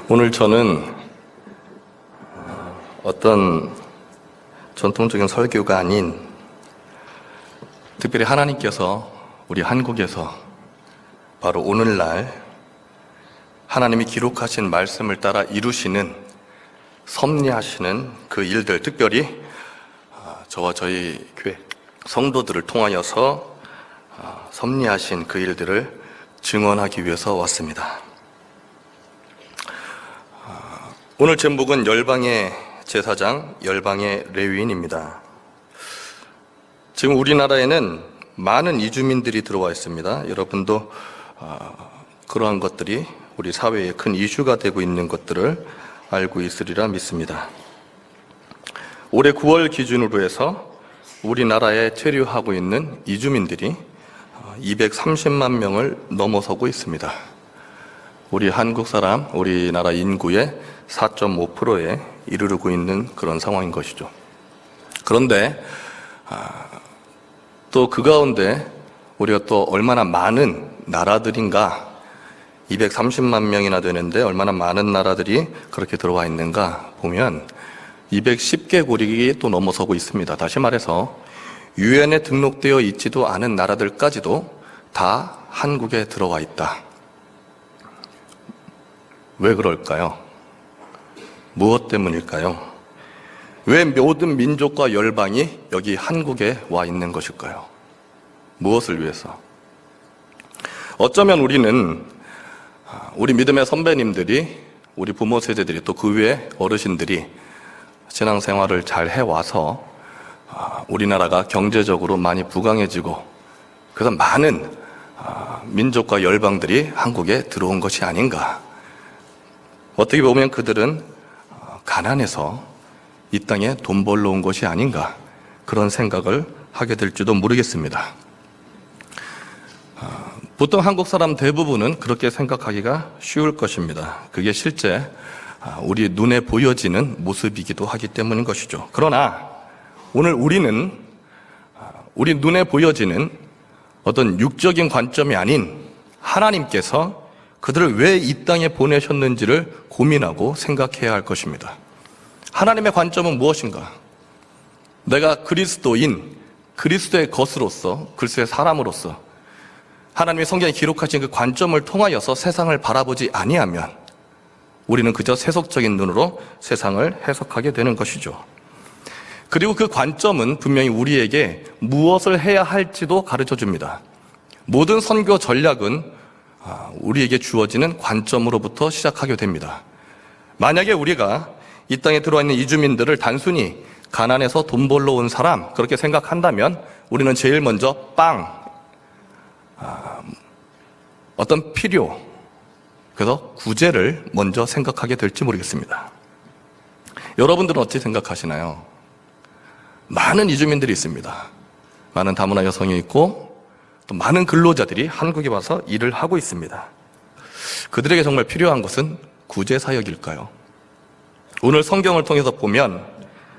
오늘 저는 어떤 전통적인 설교가 아닌 특별히 하나님께서 우리 한국에서 바로 오늘날 하나님이 기록하신 말씀을 따라 이루시는 섭리하시는 그 일들, 특별히 저와 저희 교회 성도들을 통하여서 섭리하신 그 일들을 증언하기 위해서 왔습니다. 오늘 제목은 열방의 제사장, 열방의 레위인입니다. 지금 우리나라에는 많은 이주민들이 들어와 있습니다. 여러분도 그러한 것들이 우리 사회에 큰 이슈가 되고 있는 것들을 알고 있으리라 믿습니다. 올해 9월 기준으로 해서 우리나라에 체류하고 있는 이주민들이 230만 명을 넘어서고 있습니다. 우리 한국 사람, 우리나라 인구의 4.5%에 이르르고 있는 그런 상황인 것이죠. 그런데 또 그 가운데 우리가 또 얼마나 많은 나라들인가, 230만 명이나 되는데 얼마나 많은 나라들이 그렇게 들어와 있는가 보면 210개국이 또 넘어서고 있습니다. 다시 말해서 유엔에 등록되어 있지도 않은 나라들까지도 다 한국에 들어와 있다. 왜 그럴까요? 무엇 때문일까요? 왜 모든 민족과 열방이 여기 한국에 와 있는 것일까요? 무엇을 위해서? 어쩌면 우리는 우리 믿음의 선배님들이, 우리 부모 세대들이, 또 그 위에 어르신들이 신앙생활을 잘 해와서 우리나라가 경제적으로 많이 부강해지고 그래서 많은 민족과 열방들이 한국에 들어온 것이 아닌가. 어떻게 보면 그들은 가난해서 이 땅에 돈 벌러 온 것이 아닌가, 그런 생각을 하게 될지도 모르겠습니다. 보통 한국 사람 대부분은 그렇게 생각하기가 쉬울 것입니다. 그게 실제 우리 눈에 보여지는 모습이기도 하기 때문인 것이죠. 그러나 오늘 우리는 우리 눈에 보여지는 어떤 육적인 관점이 아닌 하나님께서 그들을 왜 이 땅에 보내셨는지를 고민하고 생각해야 할 것입니다. 하나님의 관점은 무엇인가? 내가 그리스도인, 그리스도의 것으로서, 그리스도의 사람으로서 하나님의 성경에 기록하신 그 관점을 통하여서 세상을 바라보지 아니하면 우리는 그저 세속적인 눈으로 세상을 해석하게 되는 것이죠. 그리고 그 관점은 분명히 우리에게 무엇을 해야 할지도 가르쳐 줍니다. 모든 선교 전략은 우리에게 주어지는 관점으로부터 시작하게 됩니다. 만약에 우리가 이 땅에 들어와 있는 이주민들을 단순히 가난해서 돈 벌러 온 사람, 그렇게 생각한다면 우리는 제일 먼저 어떤 필요, 그래서 구제를 먼저 생각하게 될지 모르겠습니다. 여러분들은 어떻게 생각하시나요? 많은 이주민들이 있습니다. 많은 다문화 여성이 있고 또 많은 근로자들이 한국에 와서 일을 하고 있습니다. 그들에게 정말 필요한 것은 구제 사역일까요? 오늘 성경을 통해서 보면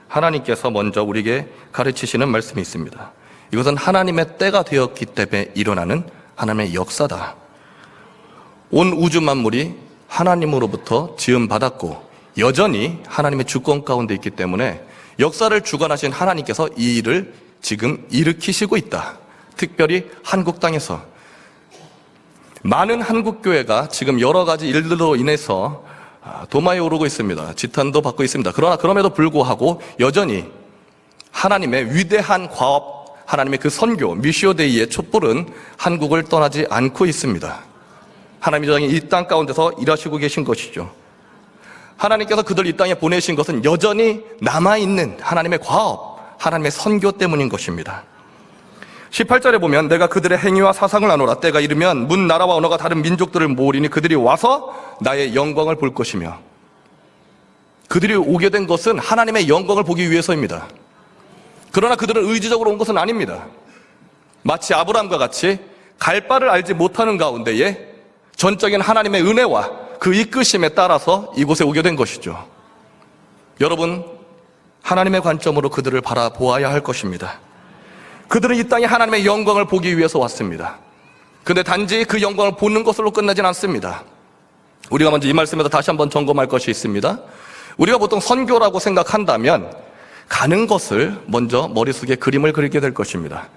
하나님께서 먼저 우리에게 가르치시는 말씀이 있습니다. 이것은 하나님의 때가 되었기 때문에 일어나는 하나님의 역사다. 온 우주 만물이 하나님으로부터 지음받았고 여전히 하나님의 주권 가운데 있기 때문에 역사를 주관하신 하나님께서 이 일을 지금 일으키시고 있다. 특별히 한국 땅에서 많은 한국교회가 지금 여러 가지 일들로 인해서 도마에 오르고 있습니다. 지탄도 받고 있습니다. 그러나 그럼에도 불구하고 여전히 하나님의 위대한 과업, 하나님의 그 선교, 미시오데이의 촛불은 한국을 떠나지 않고 있습니다. 하나님이 여전히 이 땅 가운데서 일하시고 계신 것이죠. 하나님께서 그들 이 땅에 보내신 것은 여전히 남아있는 하나님의 과업, 하나님의 선교 때문인 것입니다. 18절에 보면 내가 그들의 행위와 사상을 아노라. 때가 이르면 문 나라와 언어가 다른 민족들을 모으리니 그들이 와서 나의 영광을 볼 것이며. 그들이 오게 된 것은 하나님의 영광을 보기 위해서입니다. 그러나 그들은 의지적으로 온 것은 아닙니다. 마치 아브라함과 같이 갈 바를 알지 못하는 가운데에 전적인 하나님의 은혜와 그 이끄심에 따라서 이곳에 오게 된 것이죠. 여러분, 하나님의 관점으로 그들을 바라보아야 할 것입니다. 그들은 이 땅에 하나님의 영광을 보기 위해서 왔습니다. 그런데 단지 그 영광을 보는 것으로 끝나진 않습니다. 우리가 먼저 이 말씀에서 다시 한번 점검할 것이 있습니다. 우리가 보통 선교라고 생각한다면 가는 것을 먼저 머릿속에 그림을 그리게 될 것입니다.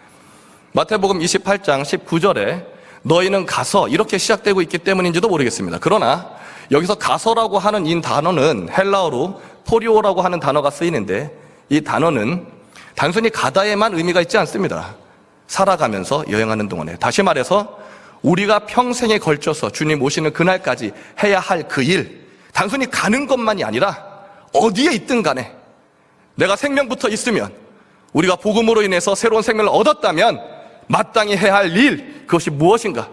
마태복음 28장 19절에 너희는 가서 이렇게 시작되고 있기 때문인지도 모르겠습니다. 그러나 여기서 가서라고 하는 이 단어는 헬라어로 포리오라고 하는 단어가 쓰이는데 이 단어는 단순히 가다에만 의미가 있지 않습니다. 살아가면서 여행하는 동안에, 다시 말해서 우리가 평생에 걸쳐서 주님 오시는 그날까지 해야 할 그 일, 단순히 가는 것만이 아니라 어디에 있든 간에 내가 생명부터 있으면, 우리가 복음으로 인해서 새로운 생명을 얻었다면 마땅히 해야 할 일, 그것이 무엇인가?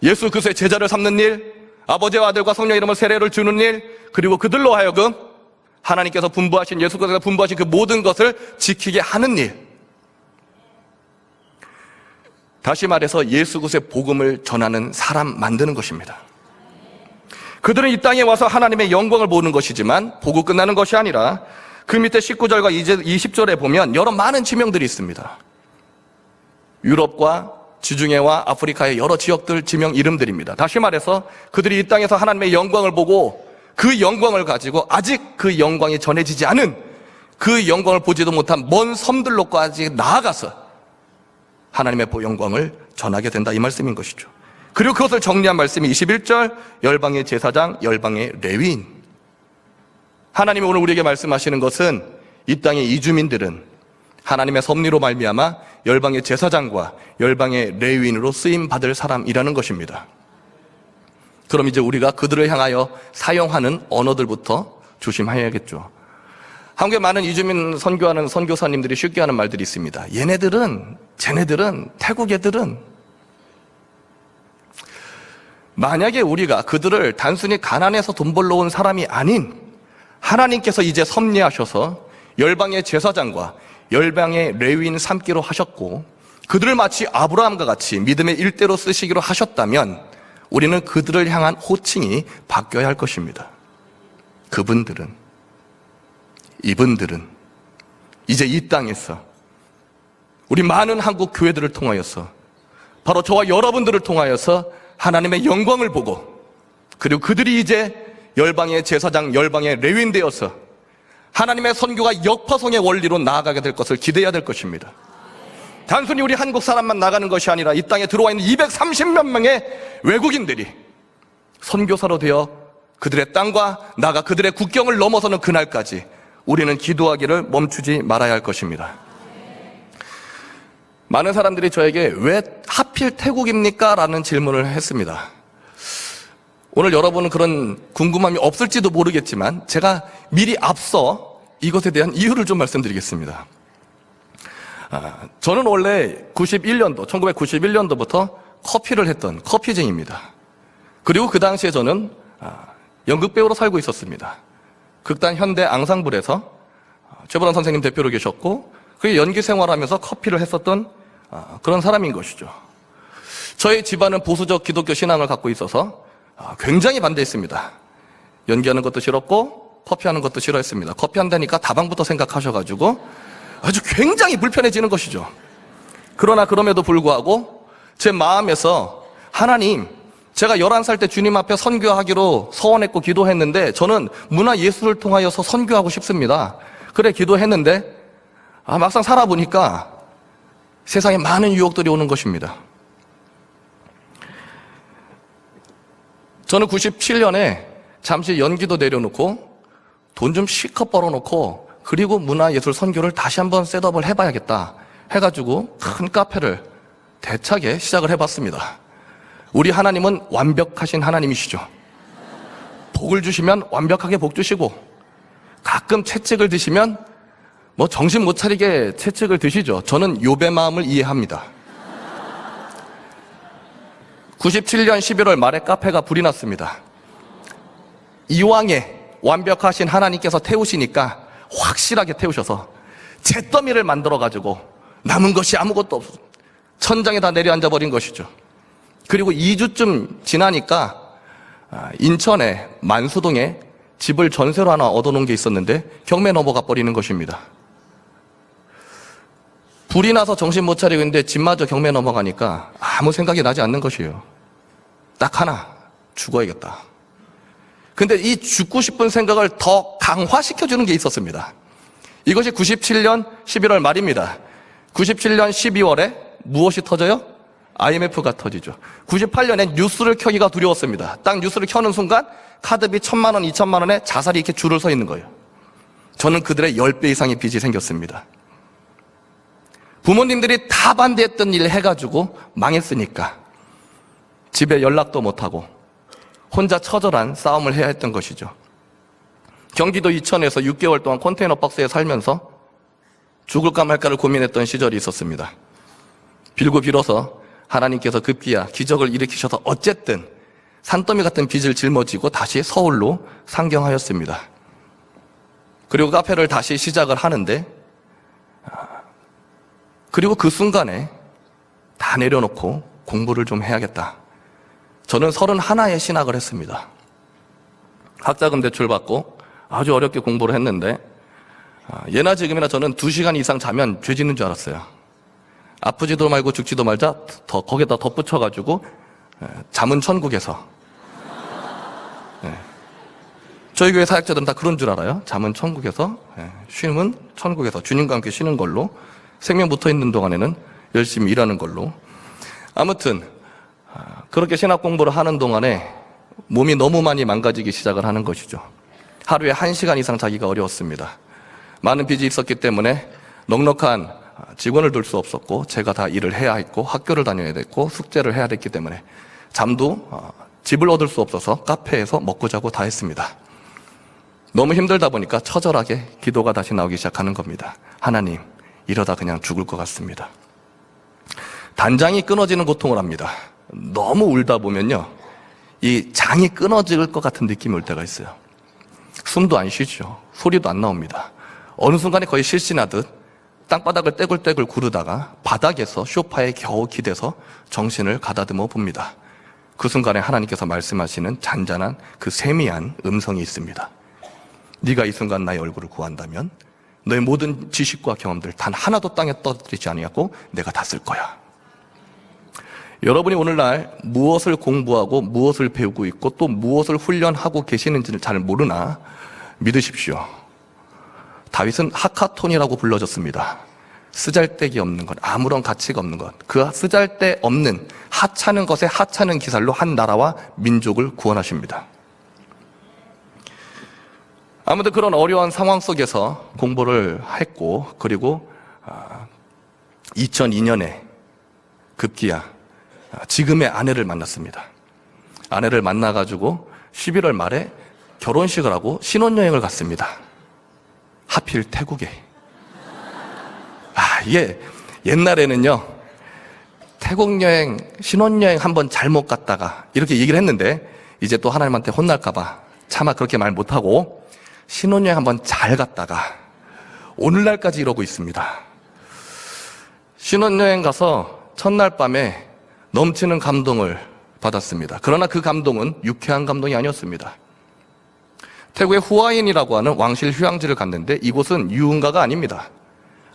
예수 그리스도의 제자를 삼는 일, 아버지와 아들과 성령의 이름으로 세례를 주는 일, 그리고 그들로 하여금 하나님께서 분부하신, 예수 그리스도가 분부하신 그 모든 것을 지키게 하는 일. 다시 말해서 예수 그리스도의 복음을 전하는 사람 만드는 것입니다. 그들은 이 땅에 와서 하나님의 영광을 보는 것이지만 보고 끝나는 것이 아니라 그 밑에 19절과 20절에 보면 여러 많은 지명들이 있습니다. 유럽과 지중해와 아프리카의 여러 지역들 지명 이름들입니다. 다시 말해서 그들이 이 땅에서 하나님의 영광을 보고 그 영광을 가지고 아직 그 영광이 전해지지 않은, 그 영광을 보지도 못한 먼 섬들로까지 나아가서 하나님의 영광을 전하게 된다, 이 말씀인 것이죠. 그리고 그것을 정리한 말씀이 21절, 열방의 제사장, 열방의 레위인. 하나님이 오늘 우리에게 말씀하시는 것은 이 땅의 이주민들은 하나님의 섭리로 말미암아 열방의 제사장과 열방의 레위인으로 쓰임 받을 사람이라는 것입니다. 그럼 이제 우리가 그들을 향하여 사용하는 언어들부터 조심해야겠죠. 한국에 많은 이주민 선교하는 선교사님들이 쉽게 하는 말들이 있습니다. 쟤네들은, 태국 애들은. 만약에 우리가 그들을 단순히 가난해서 돈 벌러 온 사람이 아닌 하나님께서 이제 섭리하셔서 열방의 제사장과 열방의 레위인 삼기로 하셨고 그들을 마치 아브라함과 같이 믿음의 일대로 쓰시기로 하셨다면 우리는 그들을 향한 호칭이 바뀌어야 할 것입니다. 이분들은 이제 이 땅에서 우리 많은 한국 교회들을 통하여서 바로 저와 여러분들을 통하여서 하나님의 영광을 보고, 그리고 그들이 이제 열방의 제사장, 열방의 레위인 되어서 하나님의 선교가 역파송의 원리로 나아가게 될 것을 기대해야 될 것입니다. 단순히 우리 한국 사람만 나가는 것이 아니라 이 땅에 들어와 있는 230몇 명의 외국인들이 선교사로 되어 그들의 땅과 나아가 그들의 국경을 넘어서는 그날까지 우리는 기도하기를 멈추지 말아야 할 것입니다. 많은 사람들이 저에게 왜 하필 태국입니까? 라는 질문을 했습니다. 오늘 여러분은 그런 궁금함이 없을지도 모르겠지만 제가 미리 앞서 이것에 대한 이유를 좀 말씀드리겠습니다. 저는 원래 1991년도부터 커피를 했던 커피쟁이입니다. 그리고 그 당시에 저는 연극배우로 살고 있었습니다. 극단 현대 앙상블에서 최보람 선생님 대표로 계셨고 그 연기 생활하면서 커피를 했었던 그런 사람인 것이죠. 저희 집안은 보수적 기독교 신앙을 갖고 있어서 굉장히 반대했습니다. 연기하는 것도 싫었고 커피하는 것도 싫어했습니다. 커피 한다니까 다방부터 생각하셔가지고 아주 굉장히 불편해지는 것이죠. 그러나 그럼에도 불구하고 제 마음에서 하나님, 제가 11살 때 주님 앞에 선교하기로 서원했고 기도했는데 저는 문화 예술을 통하여서 선교하고 싶습니다. 그래 기도했는데 막상 살아보니까 세상에 많은 유혹들이 오는 것입니다. 저는 97년에 잠시 연기도 내려놓고 돈 좀 실컷 벌어놓고 그리고 문화예술 선교를 다시 한번 셋업을 해봐야겠다 해가지고 큰 카페를 대차게 시작을 해봤습니다. 우리 하나님은 완벽하신 하나님이시죠. 복을 주시면 완벽하게 복 주시고 가끔 채찍을 드시면 정신 못 차리게 채찍을 드시죠. 저는 욥의 마음을 이해합니다. 97년 11월 말에 카페가 불이 났습니다. 이왕에 완벽하신 하나님께서 태우시니까 확실하게 태우셔서 잿더미를 만들어가지고 남은 것이 아무것도 없어 천장에 다 내려앉아 버린 것이죠. 그리고 2주쯤 지나니까 인천의 만수동에 집을 전세로 하나 얻어놓은 게 있었는데 경매 넘어가 버리는 것입니다. 불이 나서 정신 못 차리고 있는데 집마저 경매 넘어가니까 아무 생각이 나지 않는 것이에요. 딱 하나, 죽어야겠다. 근데 이 죽고 싶은 생각을 더 강화시켜주는 게 있었습니다. 이것이 97년 11월 말입니다. 97년 12월에 무엇이 터져요? IMF가 터지죠. 98년에 뉴스를 켜기가 두려웠습니다. 딱 뉴스를 켜는 순간 카드비 1,000만 원, 2,000만 원에 자살이 이렇게 줄을 서 있는 거예요. 저는 그들의 10배 이상의 빚이 생겼습니다. 부모님들이 다 반대했던 일을 해가지고 망했으니까 집에 연락도 못하고 혼자 처절한 싸움을 해야 했던 것이죠. 경기도 이천에서 6개월 동안 컨테이너 박스에 살면서 죽을까 말까를 고민했던 시절이 있었습니다. 빌고 빌어서 하나님께서 급기야 기적을 일으키셔서 어쨌든 산더미 같은 빚을 짊어지고 다시 서울로 상경하였습니다. 그리고 카페를 다시 시작을 하는데, 그리고 그 순간에 다 내려놓고 공부를 좀 해야겠다. 저는 31에 신학을 했습니다. 학자금 대출받고 아주 어렵게 공부를 했는데, 예나 지금이나 저는 2시간 이상 자면 죄 짓는 줄 알았어요. 아프지도 말고 죽지도 말자 거기다 덧붙여가지고 잠은 천국에서. 저희 교회 사역자들은 다 그런 줄 알아요. 잠은 천국에서, 쉼은 천국에서, 주님과 함께 쉬는 걸로, 생명 붙어있는 동안에는 열심히 일하는 걸로. 아무튼 그렇게 신학 공부를 하는 동안에 몸이 너무 많이 망가지기 시작을 하는 것이죠. 하루에 1시간 이상 자기가 어려웠습니다. 많은 빚이 있었기 때문에 넉넉한 직원을 둘 수 없었고, 제가 다 일을 해야 했고, 학교를 다녀야 됐고, 숙제를 해야 됐기 때문에 잠도 집을 얻을 수 없어서 카페에서 먹고 자고 다 했습니다. 너무 힘들다 보니까 처절하게 기도가 다시 나오기 시작하는 겁니다. 하나님, 이러다 그냥 죽을 것 같습니다. 단장이 끊어지는 고통을 합니다. 너무 울다 보면요, 이 장이 끊어질 것 같은 느낌이 올 때가 있어요. 숨도 안 쉬죠. 소리도 안 나옵니다. 어느 순간에 거의 실신하듯 땅바닥을 떼굴떼굴 구르다가 바닥에서 소파에 겨우 기대서 정신을 가다듬어 봅니다. 그 순간에 하나님께서 말씀하시는 잔잔한 그 세미한 음성이 있습니다. 네가 이 순간 나의 얼굴을 구한다면 너의 모든 지식과 경험들 단 하나도 땅에 떨어뜨리지 아니하고 내가 다 쓸 거야. 여러분이 오늘날 무엇을 공부하고 무엇을 배우고 있고 또 무엇을 훈련하고 계시는지를 잘 모르나 믿으십시오. 다윗은 하카톤이라고 불러졌습니다. 쓰잘데기 없는 것, 아무런 가치가 없는 것, 그 쓰잘데 없는 하찮은 것에 하찮은 기살로 한 나라와 민족을 구원하십니다. 아무튼 그런 어려운 상황 속에서 공부를 했고, 그리고 2002년에 급기야 지금의 아내를 만났습니다. 아내를 만나가지고 11월 말에 결혼식을 하고 신혼여행을 갔습니다. 하필 태국에. 이게 옛날에는요, 태국 여행, 신혼여행 한번 잘못 갔다가 이렇게 얘기를 했는데, 이제 또 하나님한테 혼날까봐 차마 그렇게 말 못하고 신혼여행 한번 잘 갔다가 오늘날까지 이러고 있습니다. 신혼여행 가서 첫날 밤에 넘치는 감동을 받았습니다. 그러나 그 감동은 유쾌한 감동이 아니었습니다. 태국의 후아인이라고 하는 왕실 휴양지를 갔는데 이곳은 유흥가가 아닙니다.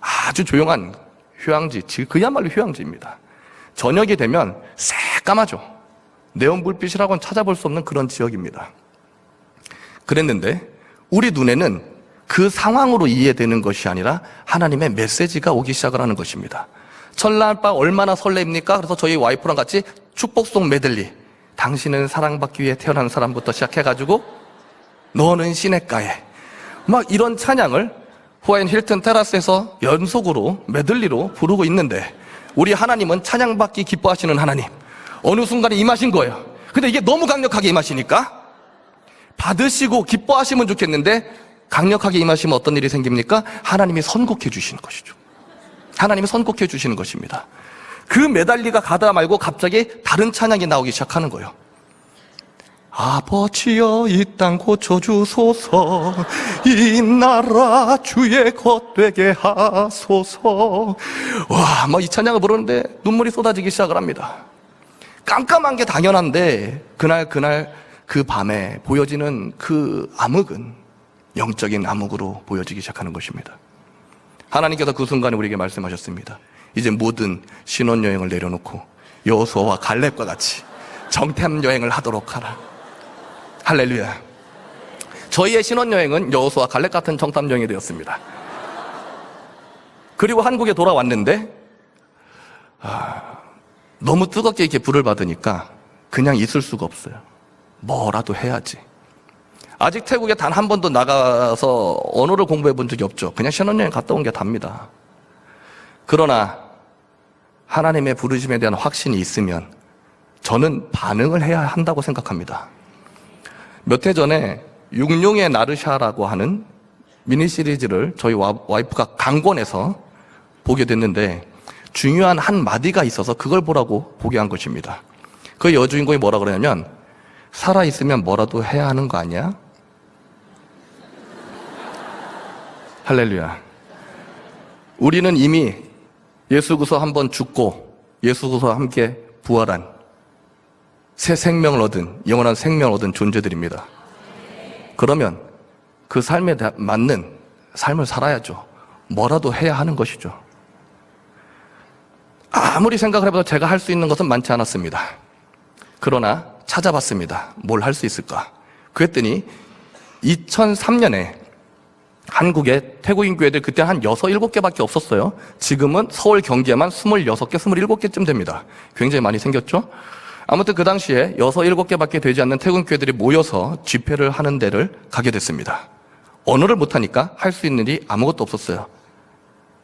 아주 조용한 휴양지, 그야말로 휴양지입니다. 저녁이 되면 새까마죠. 네온 불빛이라고는 찾아볼 수 없는 그런 지역입니다. 그랬는데 우리 눈에는 그 상황으로 이해되는 것이 아니라 하나님의 메시지가 오기 시작을 하는 것입니다. 첫날 밤 얼마나 설레입니까? 그래서 저희 와이프랑 같이 축복송 메들리, 당신은 사랑받기 위해 태어난 사람부터 시작해가지고 너는 시냇가에, 막 이런 찬양을 후아인 힐튼 테라스에서 연속으로 메들리로 부르고 있는데, 우리 하나님은 찬양받기 기뻐하시는 하나님, 어느 순간에 임하신 거예요. 근데 이게 너무 강력하게 임하시니까 받으시고 기뻐하시면 좋겠는데, 강력하게 임하시면 어떤 일이 생깁니까? 하나님이 선곡해 주시는 것이죠. 하나님이 선곡해 주시는 것입니다. 그 메달리가 가다 말고 갑자기 다른 찬양이 나오기 시작하는 거예요. 아버지여 이 땅 고쳐주소서, 이 나라 주의 것되게 하소서. 와, 막 이 찬양을 부르는데 눈물이 쏟아지기 시작을 합니다. 깜깜한 게 당연한데 그날 그 밤에 보여지는 그 암흑은 영적인 암흑으로 보여지기 시작하는 것입니다. 하나님께서 그 순간에 우리에게 말씀하셨습니다. 이제 모든 신혼여행을 내려놓고 여호수아와 갈렙과 같이 정탐 여행을 하도록 하라. 할렐루야. 저희의 신혼여행은 여호수아 갈렙 같은 정탐여행이 되었습니다. 그리고 한국에 돌아왔는데 너무 뜨겁게 이렇게 불을 받으니까 그냥 있을 수가 없어요. 뭐라도 해야지. 아직 태국에 단 한 번도 나가서 언어를 공부해 본 적이 없죠. 그냥 신혼여행 갔다 온 게 답니다. 그러나 하나님의 부르심에 대한 확신이 있으면 저는 반응을 해야 한다고 생각합니다. 몇 해 전에 육룡의 나르샤라고 하는 미니 시리즈를 저희 와이프가 강권해서 보게 됐는데 중요한 한 마디가 있어서 그걸 보라고 보게 한 것입니다. 그 여주인공이 뭐라 그러냐면 살아있으면 뭐라도 해야 하는 거 아니야? 할렐루야. 우리는 이미 예수 그리스도 한번 죽고 예수 그리스도와 함께 부활한 새 생명을 얻은 영원한 생명을 얻은 존재들입니다. 그러면 그 삶에 맞는 삶을 살아야죠. 뭐라도 해야 하는 것이죠. 아무리 생각을 해봐도 제가 할 수 있는 것은 많지 않았습니다. 그러나 찾아봤습니다. 뭘 할 수 있을까? 그랬더니 2003년에 한국의 태국인 교회들 그때 한 6, 7개밖에 없었어요. 지금은 서울 경기에만 26개, 27개쯤 됩니다. 굉장히 많이 생겼죠? 아무튼 그 당시에 6, 7개밖에 되지 않는 태국 교회들이 모여서 집회를 하는 데를 가게 됐습니다. 언어를 못하니까 할 수 있는 일이 아무것도 없었어요.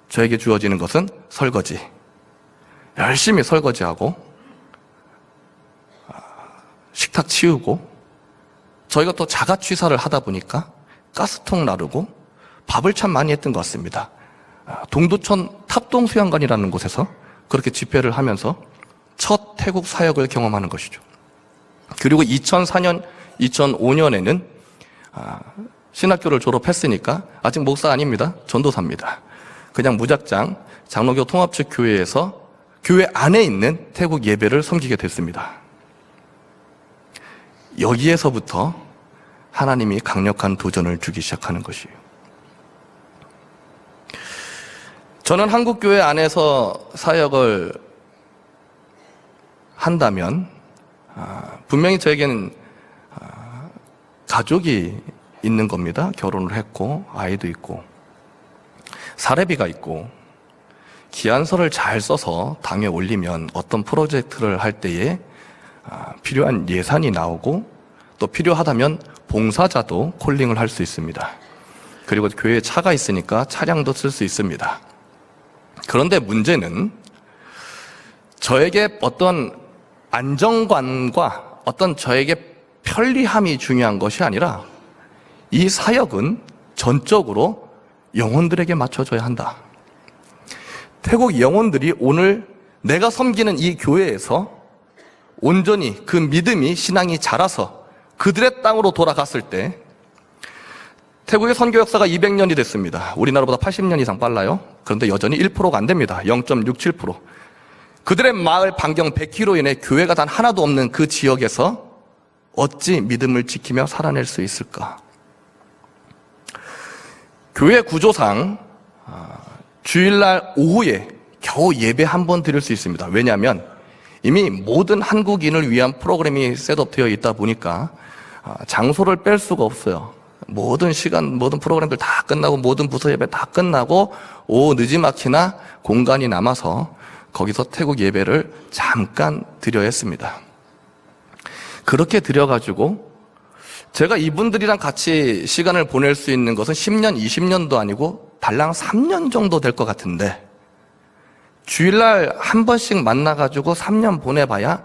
저에게 주어지는 것은 설거지. 열심히 설거지하고 식탁 치우고 저희가 또 자가취사를 하다 보니까 가스통 나르고 밥을 참 많이 했던 것 같습니다. 동두천 탑동수양관이라는 곳에서 그렇게 집회를 하면서 첫 태국 사역을 경험하는 것이죠. 그리고 2004년, 2005년에는 신학교를 졸업했으니까 아직 목사 아닙니다. 전도사입니다. 그냥 무작정 장로교 통합측 교회에서 교회 안에 있는 태국 예배를 섬기게 됐습니다. 여기에서부터 하나님이 강력한 도전을 주기 시작하는 것이에요. 저는 한국교회 안에서 사역을 한다면 분명히 저에게는 가족이 있는 겁니다. 결혼을 했고 아이도 있고 사례비가 있고 기한서를 잘 써서 당에 올리면 어떤 프로젝트를 할 때에 필요한 예산이 나오고 또 필요하다면 봉사자도 콜링을 할 수 있습니다. 그리고 교회에 차가 있으니까 차량도 쓸 수 있습니다. 그런데 문제는 저에게 어떤 안정감과 어떤 저에게 편리함이 중요한 것이 아니라 이 사역은 전적으로 영혼들에게 맞춰줘야 한다. 태국 영혼들이 오늘 내가 섬기는 이 교회에서 온전히 그 믿음이 신앙이 자라서 그들의 땅으로 돌아갔을 때 태국의 선교 역사가 200년이 됐습니다. 우리나라보다 80년 이상 빨라요. 그런데 여전히 1%가 안 됩니다. 0.67%. 그들의 마을 반경 100km 이내 교회가 단 하나도 없는 그 지역에서 어찌 믿음을 지키며 살아낼 수 있을까? 교회 구조상 주일날 오후에 겨우 예배 한 번 드릴 수 있습니다. 왜냐하면 이미 모든 한국인을 위한 프로그램이 셋업되어 있다 보니까 장소를 뺄 수가 없어요. 모든 시간, 모든 프로그램들 다 끝나고 모든 부서 예배 다 끝나고 오후 늦지막히나 공간이 남아서 거기서 태국 예배를 잠깐 드려야 했습니다. 그렇게 드려가지고 제가 이분들이랑 같이 시간을 보낼 수 있는 것은 10년, 20년도 아니고 달랑 3년 정도 될 것 같은데 주일날 한 번씩 만나가지고 3년 보내봐야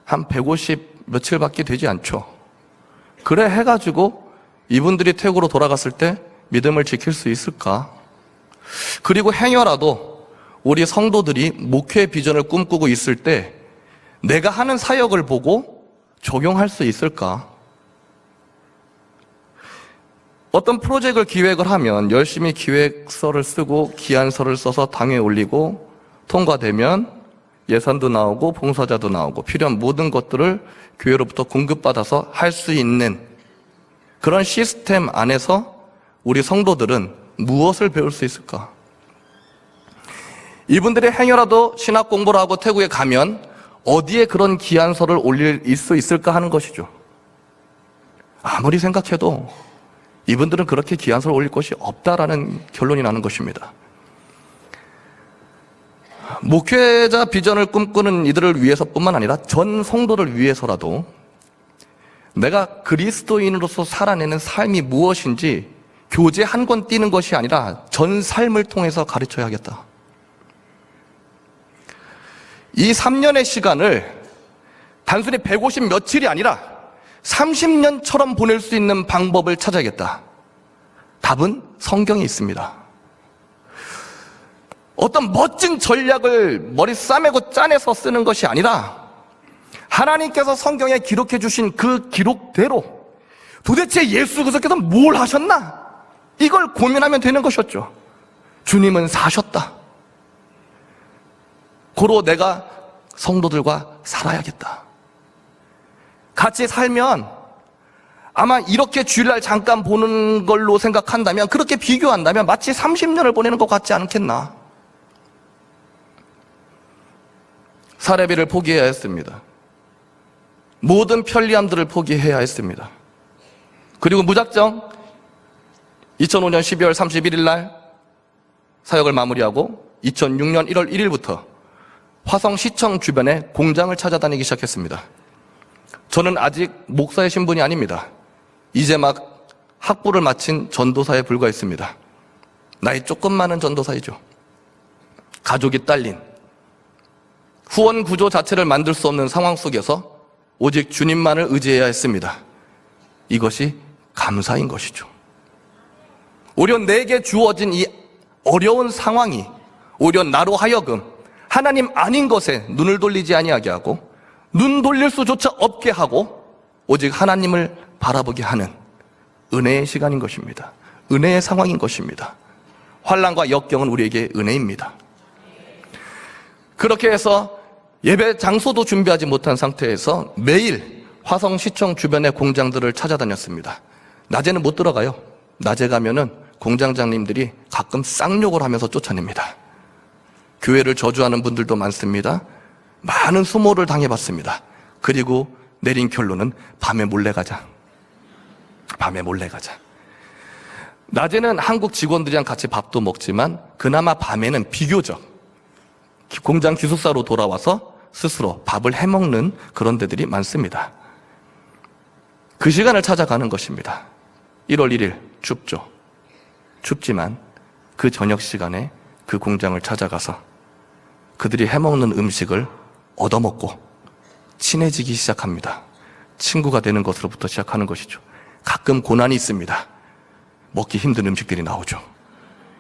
한 150 며칠밖에 되지 않죠. 그래 해가지고 이분들이 태국으로 돌아갔을 때 믿음을 지킬 수 있을까? 그리고 행여라도 우리 성도들이 목회 비전을 꿈꾸고 있을 때 내가 하는 사역을 보고 적용할 수 있을까? 어떤 프로젝트를 기획을 하면 열심히 기획서를 쓰고 기한서를 써서 당에 올리고 통과되면 예산도 나오고 봉사자도 나오고 필요한 모든 것들을 교회로부터 공급받아서 할 수 있는 그런 시스템 안에서 우리 성도들은 무엇을 배울 수 있을까? 이분들이 행여라도 신학 공부를 하고 태국에 가면 어디에 그런 기한서를 올릴 수 있을까 하는 것이죠. 아무리 생각해도 이분들은 그렇게 기한서를 올릴 것이 없다라는 결론이 나는 것입니다. 목회자 비전을 꿈꾸는 이들을 위해서뿐만 아니라 전 성도를 위해서라도 내가 그리스도인으로서 살아내는 삶이 무엇인지 교재 한 권 띄는 것이 아니라 전 삶을 통해서 가르쳐야겠다. 이 3년의 시간을 단순히 150 며칠이 아니라 30년처럼 보낼 수 있는 방법을 찾아야겠다. 답은 성경에 있습니다. 어떤 멋진 전략을 머리 싸매고 짜내서 쓰는 것이 아니라 하나님께서 성경에 기록해 주신 그 기록대로 도대체 예수 그리스도께서 뭘 하셨나? 이걸 고민하면 되는 것이었죠. 주님은 사셨다. 고로 내가 성도들과 살아야겠다. 같이 살면 아마 이렇게 주일날 잠깐 보는 걸로 생각한다면, 그렇게 비교한다면 마치 30년을 보내는 것 같지 않겠나? 사례비를 포기해야 했습니다. 모든 편리함들을 포기해야 했습니다. 그리고 무작정 2005년 12월 31일 날 사역을 마무리하고 2006년 1월 1일부터 화성시청 주변에 공장을 찾아다니기 시작했습니다. 저는 아직 목사의 신분이 아닙니다. 이제 막 학부를 마친 전도사에 불과했습니다. 나이 조금 많은 전도사이죠. 가족이 딸린 후원 구조 자체를 만들 수 없는 상황 속에서 오직 주님만을 의지해야 했습니다. 이것이 감사인 것이죠. 오히려 내게 주어진 이 어려운 상황이 오히려 나로 하여금 하나님 아닌 것에 눈을 돌리지 아니하게 하고 눈 돌릴 수조차 없게 하고 오직 하나님을 바라보게 하는 은혜의 시간인 것입니다. 은혜의 상황인 것입니다. 환난과 역경은 우리에게 은혜입니다. 그렇게 해서 예배 장소도 준비하지 못한 상태에서 매일 화성시청 주변의 공장들을 찾아다녔습니다. 낮에는 못 들어가요. 낮에 가면은 공장장님들이 가끔 쌍욕을 하면서 쫓아냅니다. 교회를 저주하는 분들도 많습니다. 많은 수모를 당해봤습니다. 그리고 내린 결론은 밤에 몰래 가자. 밤에 몰래 가자. 낮에는 한국 직원들이랑 같이 밥도 먹지만 그나마 밤에는 비교적 공장 기숙사로 돌아와서 스스로 밥을 해먹는 그런 데들이 많습니다. 그 시간을 찾아가는 것입니다. 1월 1일 춥죠. 춥지만 그 저녁 시간에 그 공장을 찾아가서 그들이 해먹는 음식을 얻어먹고 친해지기 시작합니다. 친구가 되는 것으로부터 시작하는 것이죠. 가끔 고난이 있습니다. 먹기 힘든 음식들이 나오죠.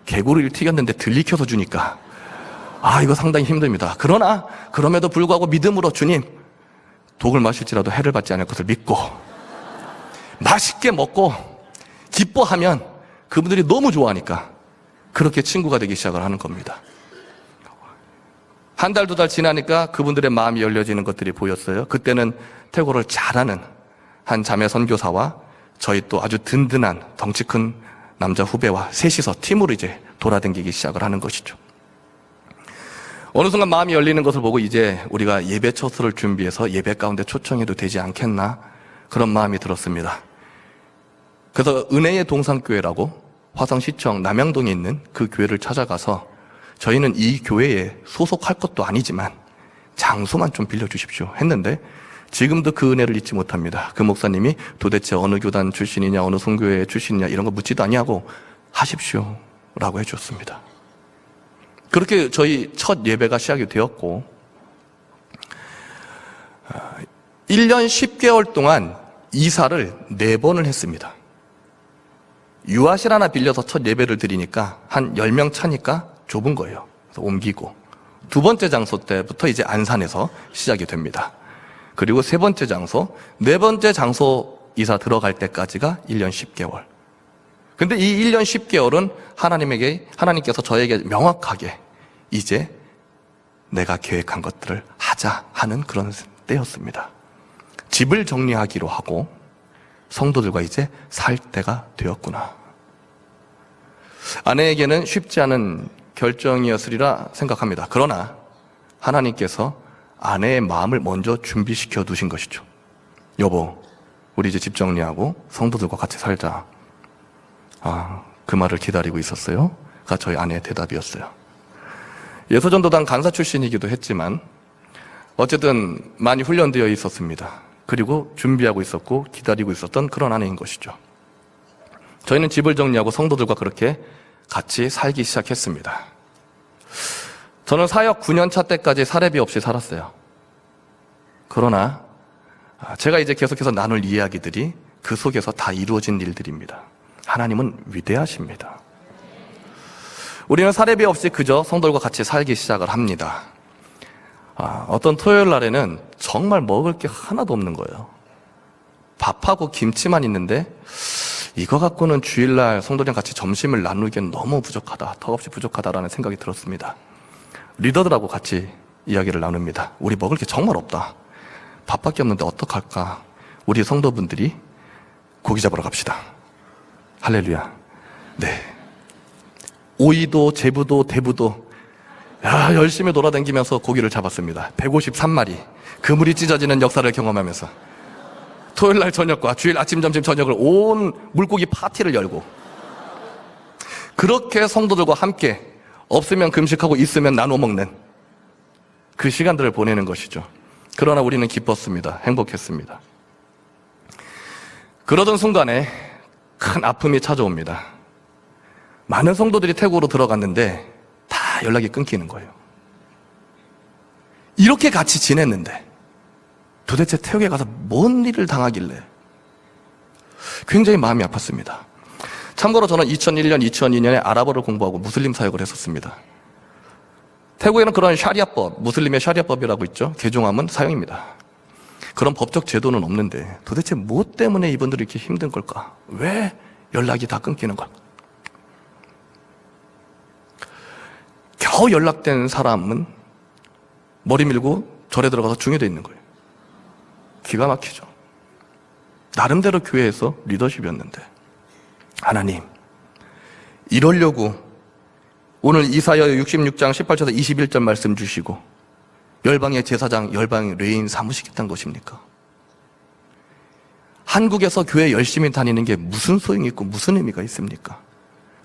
개구리를 튀겼는데 들리켜서 주니까 이거 상당히 힘듭니다. 그러나 그럼에도 불구하고 믿음으로 주님, 독을 마실지라도 해를 받지 않을 것을 믿고 맛있게 먹고 기뻐하면 그분들이 너무 좋아하니까 그렇게 친구가 되기 시작을 하는 겁니다. 한 달, 두 달 지나니까 그분들의 마음이 열려지는 것들이 보였어요. 그때는 태고를 잘하는 한 자매 선교사와 저희 또 아주 든든한 덩치 큰 남자 후배와 셋이서 팀으로 이제 돌아다니기 시작을 하는 것이죠. 어느 순간 마음이 열리는 것을 보고 이제 우리가 예배 처소를 준비해서 예배 가운데 초청해도 되지 않겠나, 그런 마음이 들었습니다. 그래서 은혜의 동산교회라고 화성시청 남양동에 있는 그 교회를 찾아가서 저희는 이 교회에 소속할 것도 아니지만 장소만 좀 빌려주십시오 했는데 지금도 그 은혜를 잊지 못합니다. 그 목사님이 도대체 어느 교단 출신이냐, 어느 선교회 출신이냐 이런 거 묻지도 아니하고 하십시오 라고 해주었습니다. 그렇게 저희 첫 예배가 시작이 되었고 1년 10개월 동안 이사를 4번을 했습니다. 유아실 하나 빌려서 첫 예배를 드리니까 한 10명 차니까 좁은 거예요. 그래서 옮기고 두 번째 장소 때부터 이제 안산에서 시작이 됩니다. 그리고 세 번째 장소, 네 번째 장소 이사 들어갈 때까지가 1년 10개월. 근데 이 1년 10개월은 하나님께서 저에게 명확하게 이제 내가 계획한 것들을 하자 하는 그런 때였습니다. 집을 정리하기로 하고 성도들과 이제 살 때가 되었구나. 아내에게는 쉽지 않은 결정이었으리라 생각합니다. 그러나 하나님께서 아내의 마음을 먼저 준비시켜 두신 것이죠. 여보, 우리 이제 집 정리하고 성도들과 같이 살자. 그 말을 기다리고 있었어요? 가 저희 아내의 대답이었어요. 예수전도단 간사 출신이기도 했지만 어쨌든 많이 훈련되어 있었습니다. 그리고 준비하고 있었고 기다리고 있었던 그런 아내인 것이죠. 저희는 집을 정리하고 성도들과 그렇게 같이 살기 시작했습니다. 저는 사역 9년차 때까지 사례비 없이 살았어요. 그러나 제가 이제 계속해서 나눌 이야기들이 그 속에서 다 이루어진 일들입니다. 하나님은 위대하십니다. 우리는 사례비 없이 그저 성도들과 같이 살기 시작을 합니다. 어떤 토요일 날에는 정말 먹을 게 하나도 없는 거예요. 밥하고 김치만 있는데 이거 갖고는 주일날 성도들이랑 같이 점심을 나누기엔 너무 부족하다, 턱없이 부족하다라는 생각이 들었습니다. 리더들하고 같이 이야기를 나눕니다. 우리 먹을 게 정말 없다. 밥밖에 없는데 어떡할까? 우리 성도분들이 고기 잡으러 갑시다. 할렐루야. 네. 오이도 제부도 대부도 열심히 돌아다니면서 고기를 잡았습니다. 153마리. 그물이 찢어지는 역사를 경험하면서 토요일날 저녁과 주일 아침, 점심, 저녁을 온 물고기 파티를 열고 그렇게 성도들과 함께 없으면 금식하고 있으면 나눠 먹는 그 시간들을 보내는 것이죠. 그러나 우리는 기뻤습니다. 행복했습니다. 그러던 순간에 큰 아픔이 찾아옵니다. 많은 성도들이 태국으로 들어갔는데 다 연락이 끊기는 거예요. 이렇게 같이 지냈는데 도대체 태국에 가서 뭔 일을 당하길래 굉장히 마음이 아팠습니다. 참고로 저는 2001년, 2002년에 아랍어를 공부하고 무슬림 사역을 했었습니다. 태국에는 그런 샤리아법, 무슬림의 샤리아법이라고 있죠. 개종함은 사형입니다. 그런 법적 제도는 없는데 도대체 뭐 때문에 이분들이 이렇게 힘든 걸까? 왜 연락이 다 끊기는 걸까? 겨우 연락된 사람은 머리 밀고 절에 들어가서 중회돼 있는 거예요. 기가 막히죠. 나름대로 교회에서 리더십이었는데 하나님, 이러려고 오늘 이사야 66장 18절에서 21절 말씀 주시고 열방의 제사장, 열방의 레인 삼으시겠다는 것입니까? 한국에서 교회 열심히 다니는 게 무슨 소용이 있고 무슨 의미가 있습니까?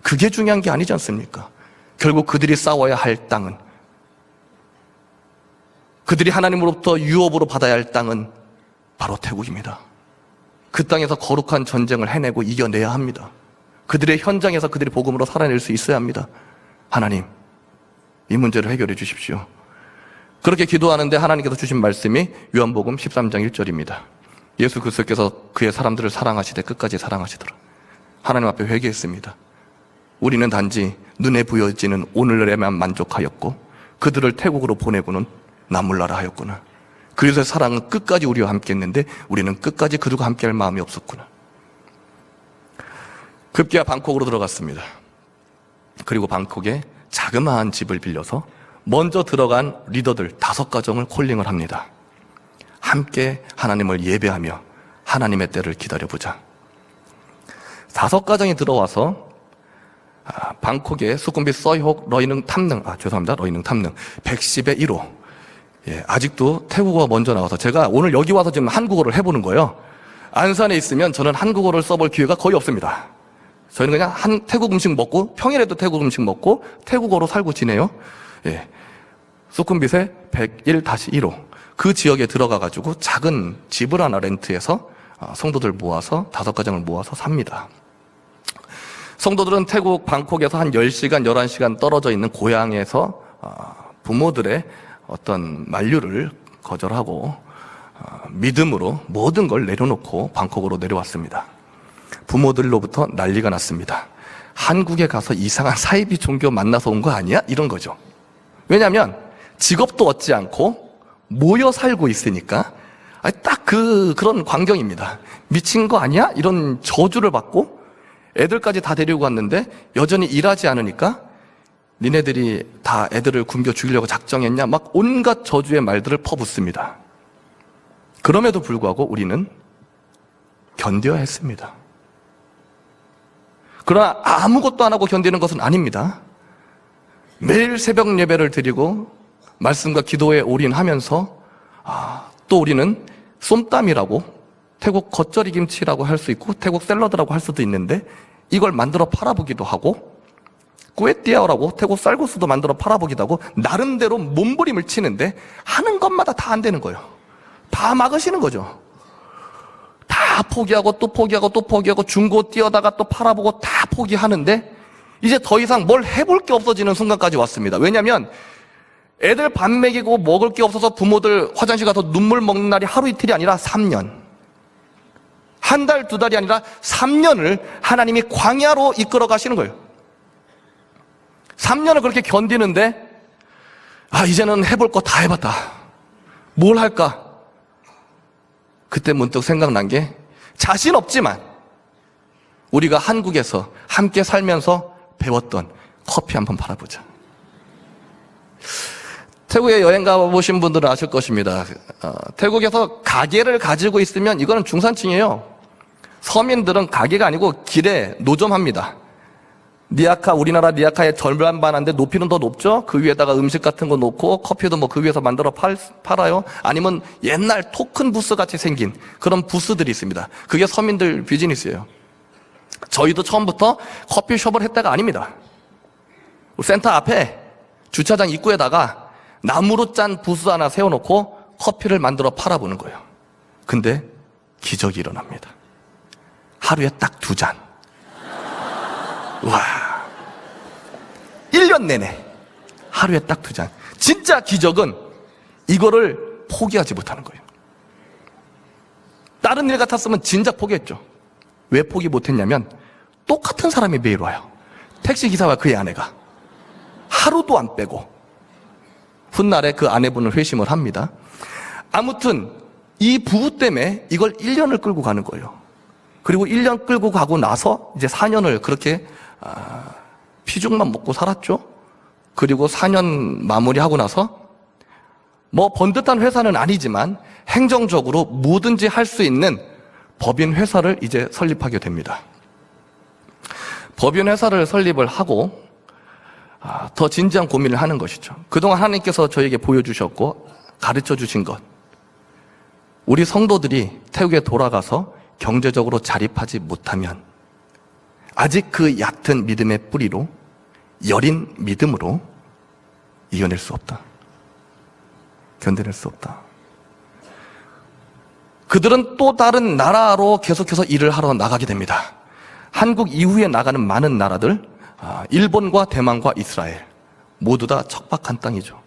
그게 중요한 게 아니지 않습니까? 결국 그들이 싸워야 할 땅은, 그들이 하나님으로부터 유업으로 받아야 할 땅은 바로 태국입니다. 그 땅에서 거룩한 전쟁을 해내고 이겨내야 합니다. 그들의 현장에서 그들이 복음으로 살아낼 수 있어야 합니다. 하나님, 이 문제를 해결해 주십시오. 그렇게 기도하는데 하나님께서 주신 말씀이 요한복음 13장 1절입니다. 예수 그리스도께서 그의 사람들을 사랑하시되 끝까지 사랑하시더라. 하나님 앞에 회개했습니다. 우리는 단지 눈에 보여지는 오늘에만 만족하였고 그들을 태국으로 보내고는 나몰라라 하였구나. 그리스도의 사랑은 끝까지 우리와 함께 했는데 우리는 끝까지 그들과 함께 할 마음이 없었구나. 급기야 방콕으로 들어갔습니다. 그리고 방콕에 자그마한 집을 빌려서 먼저 들어간 리더들 5가정을 콜링을 합니다. 함께 하나님을 예배하며 하나님의 때를 기다려보자. 5가정이 들어와서 방콕의 수쿰비 서이혹 러이능 탐능, 러이능 탐능 110의 1호. 아직도 태국어가 먼저 나와서 제가 오늘 여기 와서 지금 한국어를 해보는 거예요. 안산에 있으면 저는 한국어를 써볼 기회가 거의 없습니다. 저희는 그냥 태국 음식 먹고 평일에도 태국 음식 먹고 태국어로 살고 지내요. 수쿰빗의 101-1호 그 지역에 들어가가지고 작은 집을 하나 렌트해서 성도들 모아서 5가정을 모아서 삽니다. 성도들은 태국 방콕에서 한 10시간, 11시간 떨어져 있는 고향에서 부모들의 어떤 만류를 거절하고 믿음으로 모든 걸 내려놓고 방콕으로 내려왔습니다. 부모들로부터 난리가 났습니다. 한국에 가서 이상한 사이비 종교 만나서 온 거 아니야? 이런 거죠. 왜냐하면 직업도 얻지 않고 모여 살고 있으니까 딱 그런 광경입니다. 미친 거 아니야? 이런 저주를 받고 애들까지 다 데리고 왔는데 여전히 일하지 않으니까 니네들이 다 애들을 굶겨 죽이려고 작정했냐? 막 온갖 저주의 말들을 퍼붓습니다. 그럼에도 불구하고 우리는 견뎌야 했습니다. 그러나 아무것도 안 하고 견디는 것은 아닙니다. 매일 새벽 예배를 드리고 말씀과 기도에 올인하면서 또 우리는 쏨땀이라고 태국 겉절이 김치라고 할 수 있고 태국 샐러드라고 할 수도 있는데 이걸 만들어 팔아보기도 하고, 꾸에띠아오라고 태국 쌀국수도 만들어 팔아보기도 하고, 나름대로 몸부림을 치는데 하는 것마다 다 안 되는 거예요. 다 막으시는 거죠. 다 포기하고 또 포기하고 또 포기하고, 중고 뛰어다가 또 팔아보고 다 포기하는데 이제 더 이상 뭘 해볼 게 없어지는 순간까지 왔습니다. 왜냐하면 애들 밥 먹이고 먹을 게 없어서 부모들 화장실 가서 눈물 먹는 날이 하루 이틀이 아니라 3년, 한 달, 두 달이 아니라 3년을 하나님이 광야로 이끌어 가시는 거예요. 3년을 그렇게 견디는데, 이제는 해볼 거 다 해봤다. 뭘 할까? 그때 문득 생각난 게, 자신 없지만 우리가 한국에서 함께 살면서 배웠던 커피 한번 팔아보자. 태국에 여행 가보신 분들은 아실 것입니다. 태국에서 가게를 가지고 있으면 이거는 중산층이에요. 서민들은 가게가 아니고 길에 노점합니다. 니아카, 우리나라 니아카의 절반 반인데 높이는 더 높죠? 그 위에다가 음식 같은 거 놓고 커피도 뭐 그 위에서 만들어 팔아요. 아니면 옛날 토큰 부스 같이 생긴 그런 부스들이 있습니다. 그게 서민들 비즈니스예요. 저희도 처음부터 커피숍을 했다가 아닙니다. 센터 앞에 주차장 입구에다가 나무로 짠 부스 하나 세워놓고 커피를 만들어 팔아보는 거예요. 근데 기적이 일어납니다. 하루에 딱 2잔. 와, 1년 내내 하루에 딱 2잔. 진짜 기적은 이거를 포기하지 못하는 거예요. 다른 일 같았으면 진작 포기했죠. 왜 포기 못했냐면 똑같은 사람이 매일 와요. 택시기사와 그의 아내가 하루도 안 빼고. 훗날에 그 아내분은 회심을 합니다. 아무튼 이 부부 때문에 이걸 1년을 끌고 가는 거예요. 그리고 1년 끌고 가고 나서 이제 4년을 그렇게 피죽만 먹고 살았죠. 그리고 4년 마무리하고 나서 뭐 번듯한 회사는 아니지만 행정적으로 뭐든지 할 수 있는 법인 회사를 이제 설립하게 됩니다. 법인 회사를 설립을 하고 더 진지한 고민을 하는 것이죠. 그동안 하나님께서 저에게 보여주셨고 가르쳐 주신 것, 우리 성도들이 태국에 돌아가서 경제적으로 자립하지 못하면 아직 그 얕은 믿음의 뿌리로, 여린 믿음으로 이겨낼 수 없다. 견뎌낼 수 없다. 그들은 또 다른 나라로 계속해서 일을 하러 나가게 됩니다. 한국 이후에 나가는 많은 나라들, 일본과 대만과 이스라엘 모두 다 척박한 땅이죠.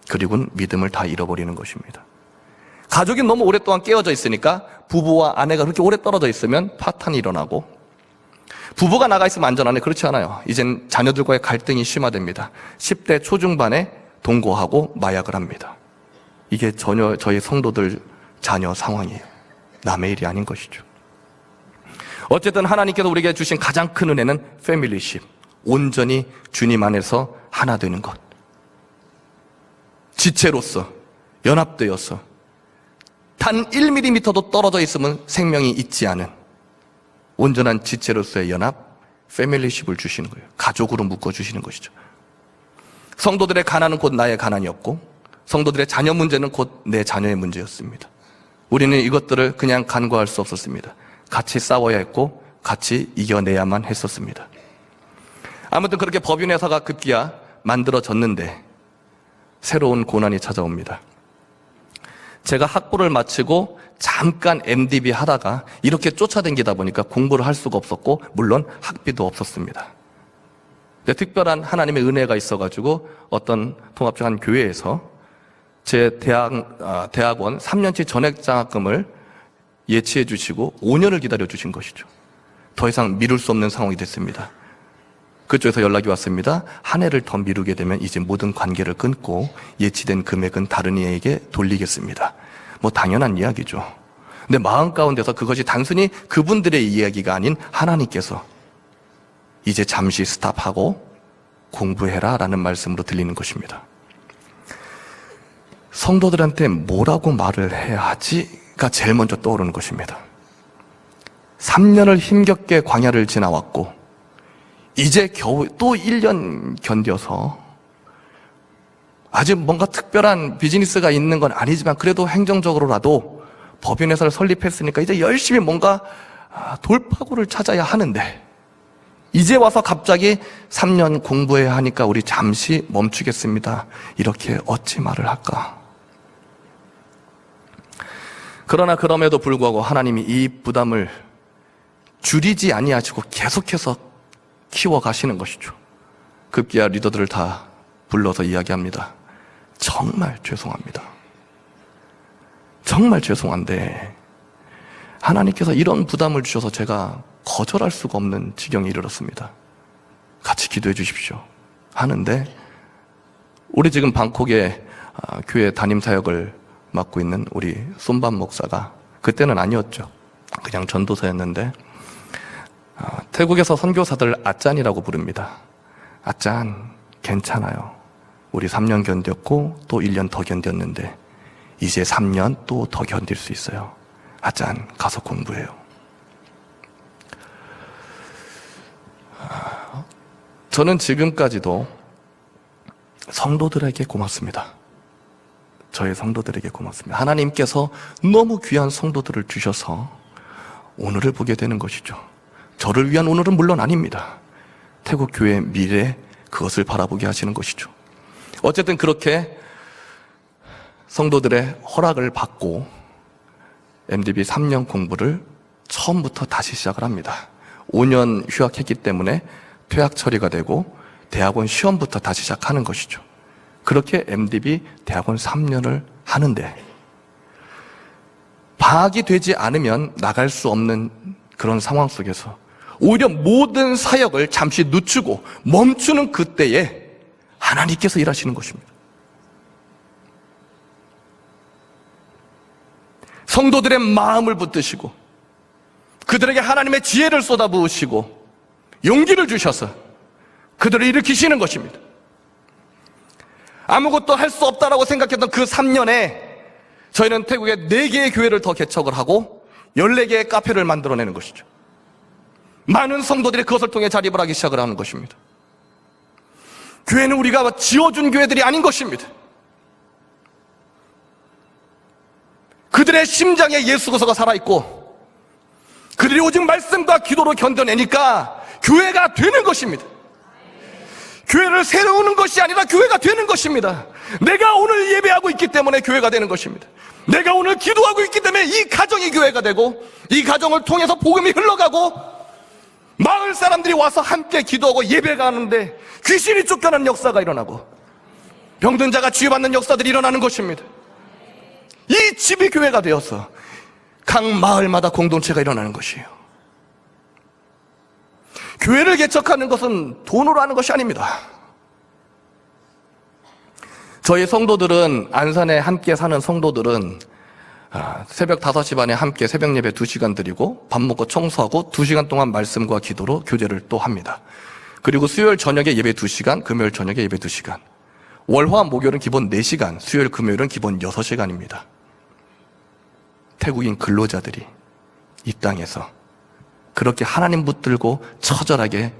그리고는 믿음을 다 잃어버리는 것입니다. 가족이 너무 오랫동안 깨어져 있으니까 부부와 아내가 그렇게 오래 떨어져 있으면 파탄이 일어나고, 부부가 나가 있으면 안전하네. 그렇지 않아요. 이젠 자녀들과의 갈등이 심화됩니다. 10대 초중반에 동거하고 마약을 합니다. 이게 전혀 저희 성도들 자녀 상황이에요. 남의 일이 아닌 것이죠. 어쨌든 하나님께서 우리에게 주신 가장 큰 은혜는 패밀리십, 온전히 주님 안에서 하나 되는 것. 지체로서 연합되어서 단 1mm도 떨어져 있으면 생명이 있지 않은 온전한 지체로서의 연합, 패밀리십을 주시는 거예요. 가족으로 묶어주시는 것이죠. 성도들의 가난은 곧 나의 가난이었고, 성도들의 자녀 문제는 곧 내 자녀의 문제였습니다. 우리는 이것들을 그냥 간과할 수 없었습니다. 같이 싸워야 했고 같이 이겨내야만 했었습니다. 아무튼 그렇게 법인회사가 급기야 만들어졌는데 새로운 고난이 찾아옵니다. 제가 학부를 마치고 잠깐 MDB 하다가 이렇게 쫓아다니다 보니까 공부를 할 수가 없었고, 물론 학비도 없었습니다. 근데 특별한 하나님의 은혜가 있어가지고 어떤 통합적 한 교회에서 제 대학원 3년치 전액장학금을 예치해 주시고 5년을 기다려 주신 것이죠. 더 이상 미룰 수 없는 상황이 됐습니다. 그쪽에서 연락이 왔습니다. 한 해를 더 미루게 되면 이제 모든 관계를 끊고 예치된 금액은 다른 이에게 돌리겠습니다. 뭐 당연한 이야기죠. 근데 마음 가운데서 그것이 단순히 그분들의 이야기가 아닌 하나님께서 이제 잠시 스탑하고 공부해라 라는 말씀으로 들리는 것입니다. 성도들한테 뭐라고 말을 해야 하지가 제일 먼저 떠오르는 것입니다. 3년을 힘겹게 광야를 지나왔고 이제 겨우 또 1년 견뎌서 아직 뭔가 특별한 비즈니스가 있는 건 아니지만 그래도 행정적으로라도 법인회사를 설립했으니까 이제 열심히 뭔가 돌파구를 찾아야 하는데 이제 와서 갑자기 3년 공부해야 하니까 우리 잠시 멈추겠습니다. 이렇게 어찌 말을 할까? 그러나 그럼에도 불구하고 하나님이 이 부담을 줄이지 아니하시고 계속해서 키워가시는 것이죠. 급기야 리더들을 다 불러서 이야기합니다. 정말 죄송합니다. 정말 죄송한데 하나님께서 이런 부담을 주셔서 제가 거절할 수가 없는 지경에 이르렀습니다. 같이 기도해 주십시오. 하는데 우리 지금 방콕에 교회 담임 사역을 맡고 있는 우리 쏨반 목사가, 그때는 아니었죠. 그냥 전도사였는데 태국에서 선교사들 아짠이라고 부릅니다. 아짠, 괜찮아요. 우리 3년 견뎠고 또 1년 더 견뎠는데 이제 3년 또 더 견딜 수 있어요. 아짠, 가서 공부해요. 저는 지금까지도 성도들에게 고맙습니다. 저의 성도들에게 고맙습니다. 하나님께서 너무 귀한 성도들을 주셔서 오늘을 보게 되는 것이죠. 저를 위한 오늘은 물론 아닙니다. 태국 교회의 미래, 그것을 바라보게 하시는 것이죠. 어쨌든 그렇게 성도들의 허락을 받고 MDB 3년 공부를 처음부터 다시 시작을 합니다. 5년 휴학했기 때문에 퇴학 처리가 되고 대학원 시험부터 다시 시작하는 것이죠. 그렇게 MDB 대학원 3년을 하는데 방학이 되지 않으면 나갈 수 없는 그런 상황 속에서 오히려 모든 사역을 잠시 늦추고 멈추는 그때에 하나님께서 일하시는 것입니다. 성도들의 마음을 붙드시고 그들에게 하나님의 지혜를 쏟아부으시고 용기를 주셔서 그들을 일으키시는 것입니다. 아무것도 할 수 없다라고 생각했던 그 3년에 저희는 태국에 4개의 교회를 더 개척을 하고 14개의 카페를 만들어내는 것이죠. 많은 성도들이 그것을 통해 자립을 하기 시작을 하는 것입니다. 교회는 우리가 지어준 교회들이 아닌 것입니다. 그들의 심장에 예수 그리스도가 살아있고 그들이 오직 말씀과 기도로 견뎌내니까 교회가 되는 것입니다. 교회를 세우는 것이 아니라 교회가 되는 것입니다. 내가 오늘 예배하고 있기 때문에 교회가 되는 것입니다. 내가 오늘 기도하고 있기 때문에 이 가정이 교회가 되고 이 가정을 통해서 복음이 흘러가고 마을 사람들이 와서 함께 기도하고 예배가 하는데 귀신이 쫓겨나는 역사가 일어나고 병든 자가 치유받는 역사들이 일어나는 것입니다. 이 집이 교회가 되어서 각 마을마다 공동체가 일어나는 것이에요. 교회를 개척하는 것은 돈으로 하는 것이 아닙니다. 저희 성도들은, 안산에 함께 사는 성도들은 새벽 5시 반에 함께 새벽 예배 2시간 드리고 밥 먹고 청소하고 2시간 동안 말씀과 기도로 교제를 또 합니다. 그리고 수요일 저녁에 예배 2시간, 금요일 저녁에 예배 2시간, 월화 목요일은 기본 4시간, 수요일 금요일은 기본 6시간입니다. 태국인 근로자들이 이 땅에서 그렇게 하나님 붙들고 처절하게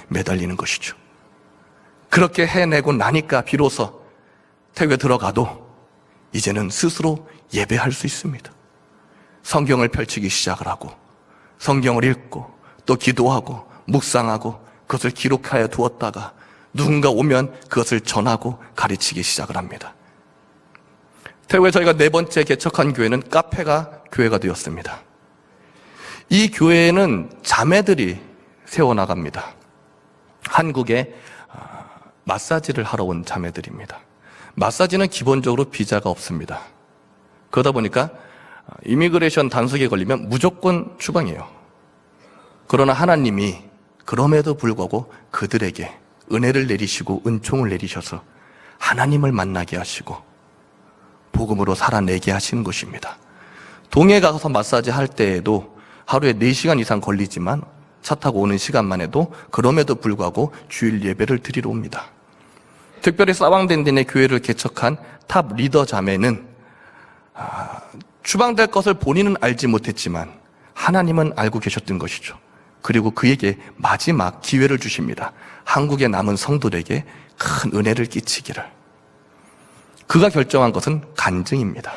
매달리는 것이죠. 그렇게 해내고 나니까 비로소 태국에 들어가도 이제는 스스로 예배할 수 있습니다. 성경을 펼치기 시작을 하고 성경을 읽고 또 기도하고 묵상하고 그것을 기록하여 두었다가 누군가 오면 그것을 전하고 가르치기 시작을 합니다. 태국에 저희가 4번째 개척한 교회는 카페가 교회가 되었습니다. 이 교회에는 자매들이 세워나갑니다. 한국에 마사지를 하러 온 자매들입니다. 마사지는 기본적으로 비자가 없습니다. 그러다 보니까 이미그레이션 단속에 걸리면 무조건 추방이에요. 그러나 하나님이 그럼에도 불구하고 그들에게 은혜를 내리시고 은총을 내리셔서 하나님을 만나게 하시고 복음으로 살아내게 하시는 것입니다. 동해 가서 마사지 할 때에도 하루에 4시간 이상 걸리지만 차 타고 오는 시간만 해도 그럼에도 불구하고 주일 예배를 드리러 옵니다. 특별히 사왕덴딘의 교회를 개척한 탑 리더 자매는 추방될 것을 본인은 알지 못했지만 하나님은 알고 계셨던 것이죠. 그리고 그에게 마지막 기회를 주십니다. 한국에 남은 성도들에게 큰 은혜를 끼치기를. 그가 결정한 것은 간증입니다.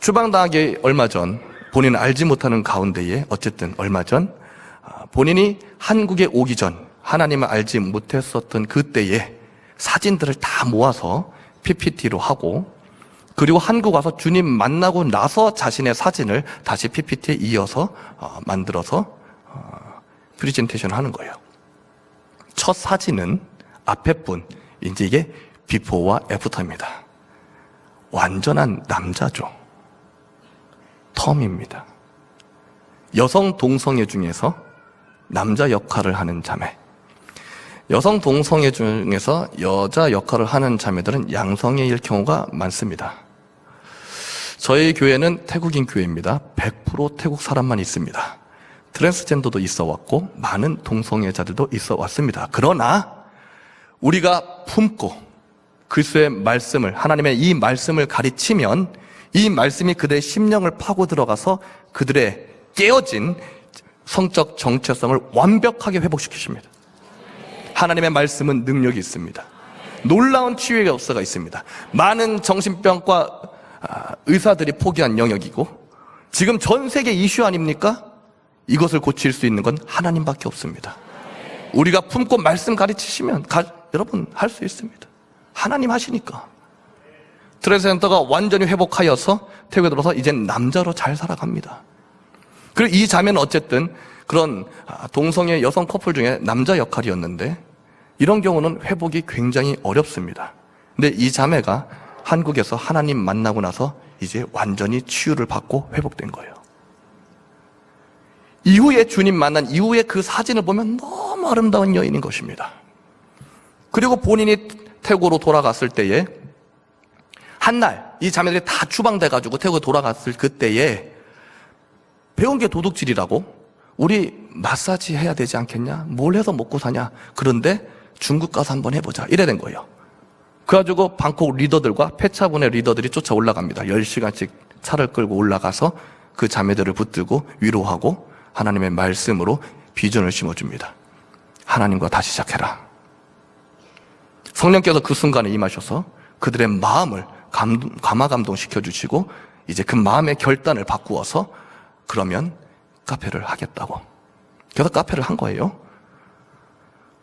추방당하기 얼마 전 본인은 알지 못하는 가운데에 어쨌든 얼마 전 본인이 한국에 오기 전 하나님을 알지 못했었던 그때에 사진들을 다 모아서 PPT로 하고, 그리고 한국 와서 주님 만나고 나서 자신의 사진을 다시 PPT에 이어서 만들어서 프리젠테이션을 하는 거예요. 첫 사진은 앞에 분, 이제 이게 비포와 애프터입니다. 완전한 남자죠. 텀입니다. 여성 동성애 중에서 남자 역할을 하는 자매, 여성 동성애 중에서 여자 역할을 하는 자매들은 양성애일 경우가 많습니다. 저희 교회는 태국인 교회입니다. 100% 태국 사람만 있습니다. 트랜스젠더도 있어 왔고 많은 동성애자들도 있어 왔습니다. 그러나 우리가 품고 그리스도의 말씀을, 하나님의 이 말씀을 가르치면 이 말씀이 그들의 심령을 파고 들어가서 그들의 깨어진 성적 정체성을 완벽하게 회복시키십니다. 하나님의 말씀은 능력이 있습니다. 놀라운 치유의 역사가 있습니다. 많은 정신병과 의사들이 포기한 영역이고 지금 전 세계 이슈 아닙니까? 이것을 고칠 수 있는 건 하나님밖에 없습니다. 우리가 품고 말씀 가르치시면 여러분 할 수 있습니다. 하나님 하시니까. 트랜스젠더가 완전히 회복하여서 태국에 들어서 이젠 남자로 잘 살아갑니다. 그리고 이 자매는 어쨌든 그런 동성애 여성 커플 중에 남자 역할이었는데 이런 경우는 회복이 굉장히 어렵습니다. 근데 이 자매가 한국에서 하나님 만나고 나서 이제 완전히 치유를 받고 회복된 거예요. 이후에 주님 만난 이후에 그 사진을 보면 너무 아름다운 여인인 것입니다. 그리고 본인이 태국으로 돌아갔을 때에 한날 이 자매들이 다 추방돼가지고 태국에 돌아갔을 그때에 배운 게 도둑질이라고, 우리 마사지 해야 되지 않겠냐? 뭘 해서 먹고 사냐? 그런데 중국 가서 한번 해보자. 이래 된 거예요. 그래가지고 방콕 리더들과 폐차분의 리더들이 쫓아 올라갑니다. 10시간씩 차를 끌고 올라가서 그 자매들을 붙들고 위로하고 하나님의 말씀으로 비전을 심어줍니다. 하나님과 다시 시작해라. 성령께서 그 순간에 임하셔서 그들의 마음을 감화감동시켜 주시고 이제 그 마음의 결단을 바꾸어서 그러면 카페를 하겠다고. 그래서 카페를 한 거예요.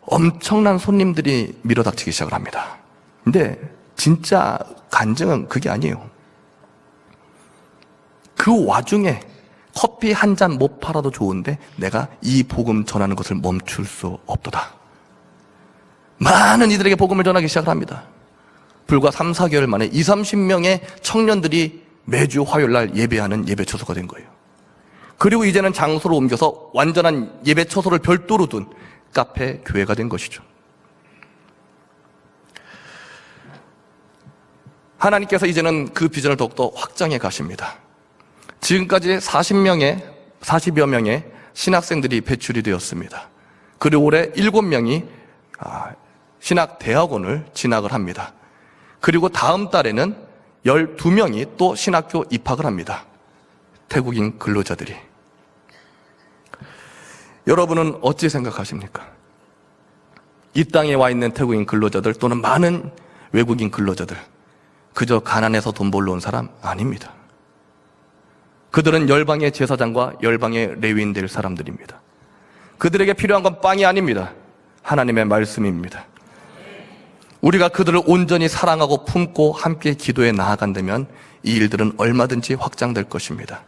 엄청난 손님들이 밀어닥치기 시작을 합니다. 근데 진짜 간증은 그게 아니에요. 그 와중에 커피 한 잔 못 팔아도 좋은데 내가 이 복음 전하는 것을 멈출 수 없도다. 많은 이들에게 복음을 전하기 시작을 합니다. 불과 3, 4개월 만에 20, 30명의 청년들이 매주 화요일 날 예배하는 예배 처소가 된 거예요. 그리고 이제는 장소를 옮겨서 완전한 예배 처소를 별도로 둔 카페 교회가 된 것이죠. 하나님께서 이제는 그 비전을 더욱더 확장해 가십니다. 지금까지 40여 명의 신학생들이 배출이 되었습니다. 그리고 올해 7명이 신학대학원을 진학을 합니다. 그리고 다음 달에는 12명이 또 신학교 입학을 합니다. 태국인 근로자들이. 여러분은 어찌 생각하십니까? 이 땅에 와 있는 태국인 근로자들 또는 많은 외국인 근로자들, 그저 가난해서 돈 벌러 온 사람 아닙니다. 그들은 열방의 제사장과 열방의 레위인 될 사람들입니다. 그들에게 필요한 건 빵이 아닙니다. 하나님의 말씀입니다. 우리가 그들을 온전히 사랑하고 품고 함께 기도해 나아간다면 이 일들은 얼마든지 확장될 것입니다.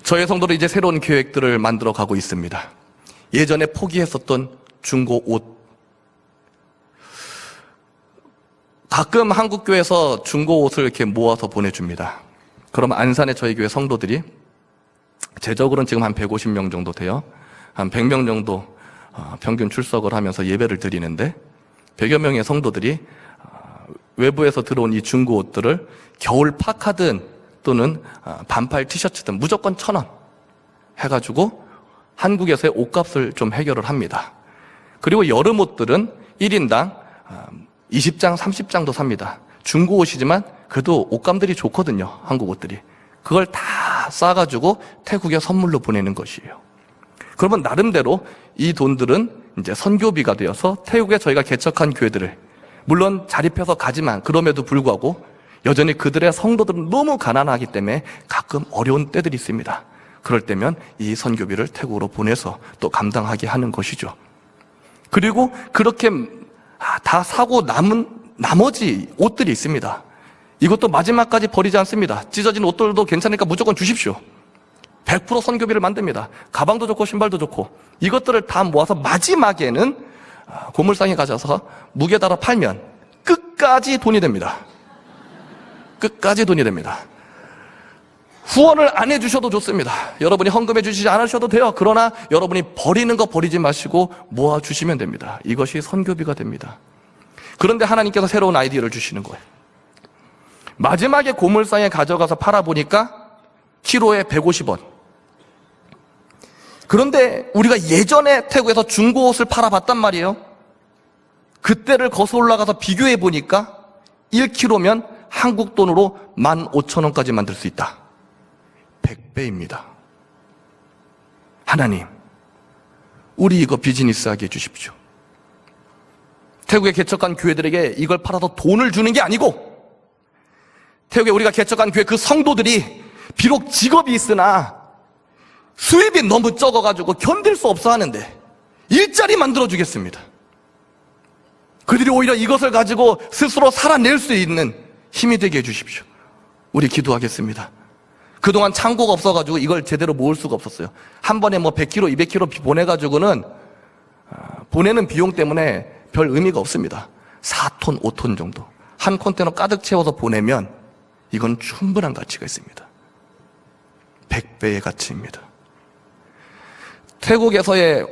저희 성도는 이제 새로운 계획들을 만들어 가고 있습니다. 예전에 포기했었던 중고 옷, 가끔 한국교회에서 중고 옷을 이렇게 모아서 보내줍니다. 그럼 안산에 저희 교회 성도들이 제적으로는 지금 한 150명 정도 돼요. 한 100명 정도 평균 출석을 하면서 예배를 드리는데 100여 명의 성도들이 외부에서 들어온 이 중고 옷들을 겨울 파카든 또는 반팔 티셔츠든 무조건 1,000원 해가지고 한국에서의 옷값을 좀 해결을 합니다. 그리고 여름 옷들은 1인당 20장, 30장도 삽니다. 중고 옷이지만 그래도 옷감들이 좋거든요. 한국 옷들이. 그걸 다 싸가지고 태국에 선물로 보내는 것이에요. 그러면 나름대로 이 돈들은 이제 선교비가 되어서 태국에 저희가 개척한 교회들을, 물론 자립해서 가지만 그럼에도 불구하고 여전히 그들의 성도들은 너무 가난하기 때문에 가끔 어려운 때들이 있습니다. 그럴 때면 이 선교비를 태국으로 보내서 또 감당하게 하는 것이죠. 그리고 그렇게 다 사고 남은 나머지 옷들이 있습니다. 이것도 마지막까지 버리지 않습니다. 찢어진 옷들도 괜찮으니까 무조건 주십시오. 100% 선교비를 만듭니다. 가방도 좋고 신발도 좋고 이것들을 다 모아서 마지막에는 고물상에 가져서 무게 달아 팔면 끝까지 돈이 됩니다. 끝까지 돈이 됩니다. 후원을 안 해주셔도 좋습니다. 여러분이 헌금해 주시지 않으셔도 돼요. 그러나 여러분이 버리는 거 버리지 마시고 모아주시면 됩니다. 이것이 선교비가 됩니다. 그런데 하나님께서 새로운 아이디어를 주시는 거예요. 마지막에 고물상에 가져가서 팔아보니까 키로에 150원. 그런데 우리가 예전에 태국에서 중고 옷을 팔아봤단 말이에요. 그때를 거슬러 올라가서 비교해 보니까 1kg면 한국 돈으로 15,000원까지 만들 수 있다. 100배입니다. 하나님, 우리 이거 비즈니스하게 해주십시오. 태국에 개척한 교회들에게 이걸 팔아서 돈을 주는 게 아니고 태국에 우리가 개척한 교회 그 성도들이 비록 직업이 있으나 수입이 너무 적어가지고 견딜 수 없어 하는데 일자리 만들어주겠습니다. 그들이 오히려 이것을 가지고 스스로 살아낼 수 있는 힘이 되게 해주십시오. 우리 기도하겠습니다. 그동안 창고가 없어가지고 이걸 제대로 모을 수가 없었어요. 한 번에 100kg, 200kg 보내가지고는 보내는 비용 때문에 별 의미가 없습니다. 4톤, 5톤 정도. 한 컨테이너 가득 채워서 보내면 이건 충분한 가치가 있습니다. 100배의 가치입니다. 태국에서의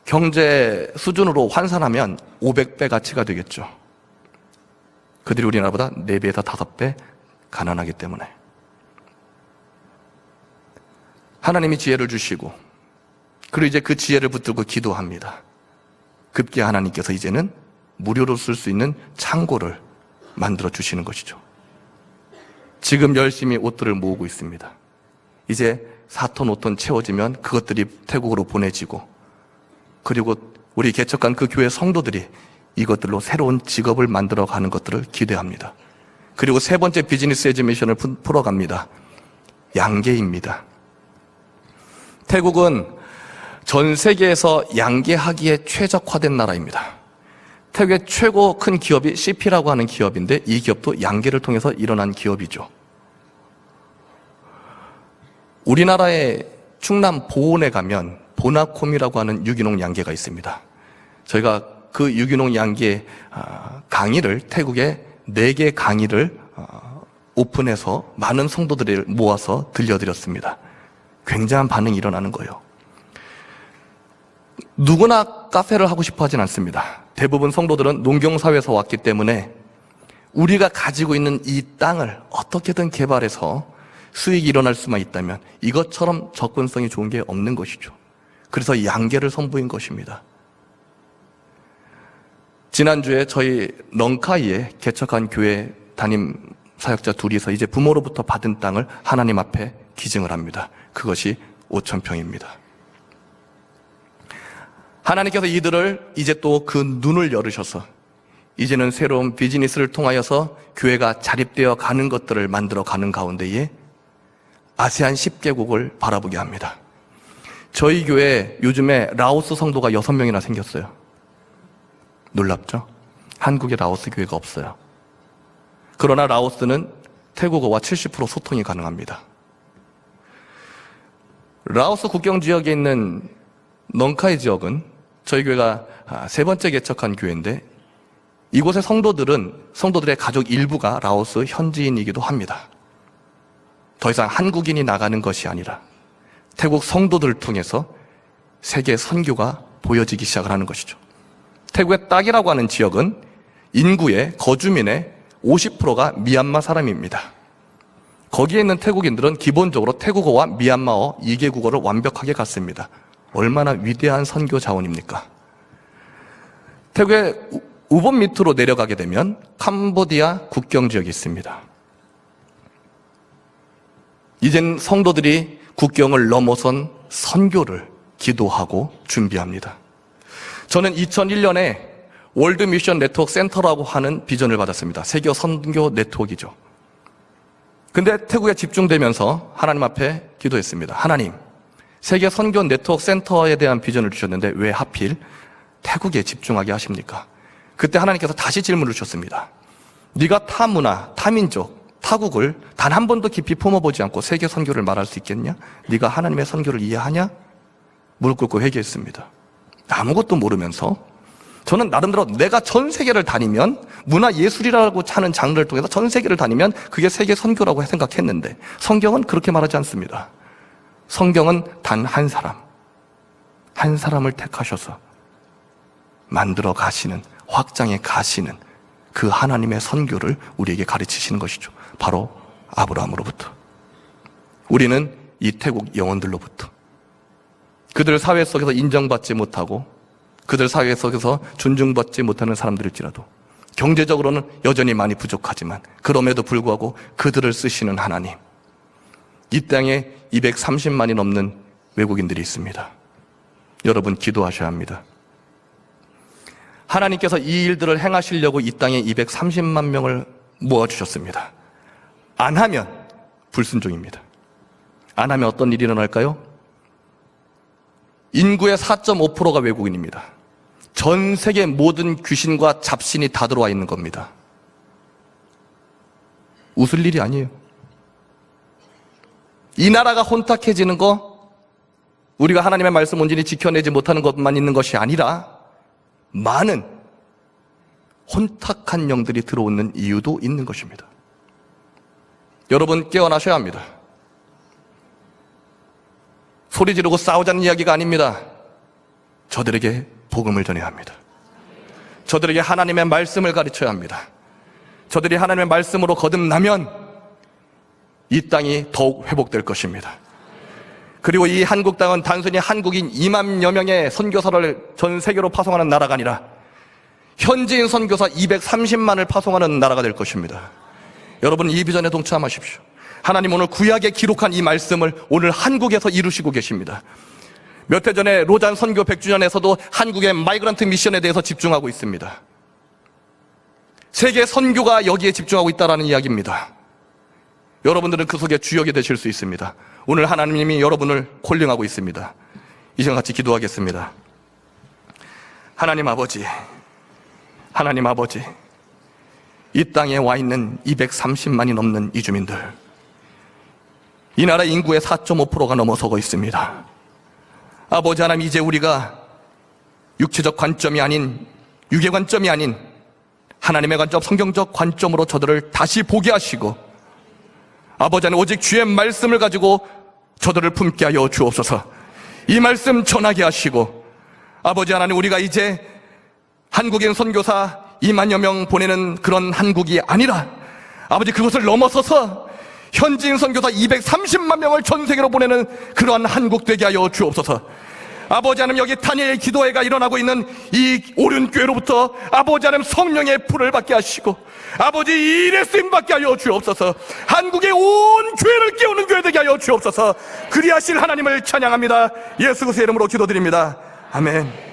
경제 수준으로 환산하면 500배 가치가 되겠죠. 그들이 우리나라보다 4배에서 5배 가난하기 때문에. 하나님이 지혜를 주시고 그리고 이제 그 지혜를 붙들고 기도합니다. 급기야 하나님께서 이제는 무료로 쓸 수 있는 창고를 만들어 주시는 것이죠. 지금 열심히 옷들을 모으고 있습니다. 이제 4톤, 5톤 채워지면 그것들이 태국으로 보내지고 그리고 우리 개척한 그 교회 성도들이 이것들로 새로운 직업을 만들어 가는 것들을 기대합니다. 그리고 세 번째 비즈니스 에듀 미션을 풀어갑니다. 양계입니다. 태국은 전 세계에서 양계하기에 최적화된 나라입니다. 태국의 최고 큰 기업이 CP라고 하는 기업인데 이 기업도 양계를 통해서 일어난 기업이죠. 우리나라의 충남 보온에 가면 보나콤이라고 하는 유기농 양계가 있습니다. 저희가 그 유기농 양계 강의를 태국에 4개 강의를 오픈해서 많은 성도들을 모아서 들려드렸습니다. 굉장한 반응이 일어나는 거예요. 누구나 카페를 하고 싶어 하진 않습니다. 대부분 성도들은 농경사회에서 왔기 때문에 우리가 가지고 있는 이 땅을 어떻게든 개발해서 수익이 일어날 수만 있다면 이것처럼 접근성이 좋은 게 없는 것이죠. 그래서 양계를 선보인 것입니다. 지난주에 저희 렁카이에 개척한 교회 담임 사역자 둘이서 이제 부모로부터 받은 땅을 하나님 앞에 기증을 합니다. 그것이 5,000평입니다. 하나님께서 이들을 이제 또 그 눈을 열으셔서 이제는 새로운 비즈니스를 통하여서 교회가 자립되어 가는 것들을 만들어 가는 가운데에 아세안 10개국을 바라보게 합니다. 저희 교회 요즘에 라오스 성도가 6명이나 생겼어요. 놀랍죠? 한국에 라오스 교회가 없어요. 그러나 라오스는 태국어와 70% 소통이 가능합니다. 라오스 국경 지역에 있는 넝카이 지역은 저희 교회가 세 번째 개척한 교회인데 이곳의 성도들의 가족 일부가 라오스 현지인이기도 합니다. 더 이상 한국인이 나가는 것이 아니라 태국 성도들을 통해서 세계 선교가 보여지기 시작을 하는 것이죠. 태국의 딱이라고 하는 지역은 인구의 거주민의 50%가 미얀마 사람입니다. 거기에 있는 태국인들은 기본적으로 태국어와 미얀마어 2개 국어를 완벽하게 갖습니다. 얼마나 위대한 선교 자원입니까? 태국의 우본 밑으로 내려가게 되면 캄보디아 국경 지역이 있습니다. 이젠 성도들이 국경을 넘어선 선교를 기도하고 준비합니다. 저는 2001년에 월드 미션 네트워크 센터라고 하는 비전을 받았습니다. 세계 선교 네트워크이죠. 근데 태국에 집중되면서 하나님 앞에 기도했습니다. 하나님, 세계 선교 네트워크 센터에 대한 비전을 주셨는데 왜 하필 태국에 집중하게 하십니까? 그때 하나님께서 다시 질문을 주셨습니다. 네가 타 문화, 타민족, 타국을 단 한 번도 깊이 품어보지 않고 세계 선교를 말할 수 있겠냐? 네가 하나님의 선교를 이해하냐? 무릎 꿇고 회개했습니다. 아무것도 모르면서 저는 나름대로 내가 전 세계를 다니면 문화 예술이라고 하는 장르를 통해서 전 세계를 다니면 그게 세계 선교라고 생각했는데 성경은 그렇게 말하지 않습니다. 성경은 단 한 사람을 택하셔서 만들어 가시는, 확장해 가시는 그 하나님의 선교를 우리에게 가르치시는 것이죠. 바로 아브라함으로부터. 우리는 이 태국 영혼들로부터. 그들 사회 속에서 인정받지 못하고 그들 사회 속에서 존중받지 못하는 사람들일지라도 경제적으로는 여전히 많이 부족하지만 그럼에도 불구하고 그들을 쓰시는 하나님. 이 땅에 230만이 넘는 외국인들이 있습니다. 여러분 기도하셔야 합니다. 하나님께서 이 일들을 행하시려고 이 땅에 230만 명을 모아주셨습니다. 안 하면 불순종입니다. 안 하면 어떤 일이 일어날까요? 인구의 4.5%가 외국인입니다. 전 세계 모든 귀신과 잡신이 다 들어와 있는 겁니다. 웃을 일이 아니에요. 이 나라가 혼탁해지는 거, 우리가 하나님의 말씀 온전히 지켜내지 못하는 것만 있는 것이 아니라 많은 혼탁한 영들이 들어오는 이유도 있는 것입니다. 여러분 깨어나셔야 합니다. 소리 지르고 싸우자는 이야기가 아닙니다. 저들에게 복음을 전해야 합니다. 저들에게 하나님의 말씀을 가르쳐야 합니다. 저들이 하나님의 말씀으로 거듭나면 이 땅이 더욱 회복될 것입니다. 그리고 이 한국 땅은 단순히 한국인 2만여 명의 선교사를 전 세계로 파송하는 나라가 아니라 현지인 선교사 230만을 파송하는 나라가 될 것입니다. 여러분 이 비전에 동참하십시오. 하나님 오늘 구약에 기록한 이 말씀을 오늘 한국에서 이루시고 계십니다. 몇 해 전에 로잔 선교 100주년에서도 한국의 마이그런트 미션에 대해서 집중하고 있습니다. 세계 선교가 여기에 집중하고 있다는 이야기입니다. 여러분들은 그 속에 주역이 되실 수 있습니다. 오늘 하나님이 여러분을 콜링하고 있습니다. 이 시간 같이 기도하겠습니다. 하나님 아버지, 이 땅에 와 있는 230만이 넘는 이주민들, 이 나라 인구의 4.5%가 넘어서고 있습니다. 아버지 하나님, 이제 우리가 육체적 관점이 아닌, 육의 관점이 아닌 하나님의 관점, 성경적 관점으로 저들을 다시 보게 하시고, 아버지 하나님 오직 주의 말씀을 가지고 저들을 품게 하여 주옵소서. 이 말씀 전하게 하시고, 아버지 하나님 우리가 이제 한국인 선교사 2만여 명 보내는 그런 한국이 아니라 아버지 그것을 넘어서서 현지인 선교사 230만 명을 전 세계로 보내는 그러한 한국 되게 하여 주옵소서. 아버지 하나님 여기 다니엘 기도회가 일어나고 있는 이 오륜교회로부터 아버지 하나님 성령의 불을 받게 하시고 아버지 이 일에 쓰임 받게 하여 주옵소서. 한국의 온 교회를 깨우는 교회 되게 하여 주옵소서. 그리하실 하나님을 찬양합니다. 예수 그리스도의 이름으로 기도드립니다. 아멘.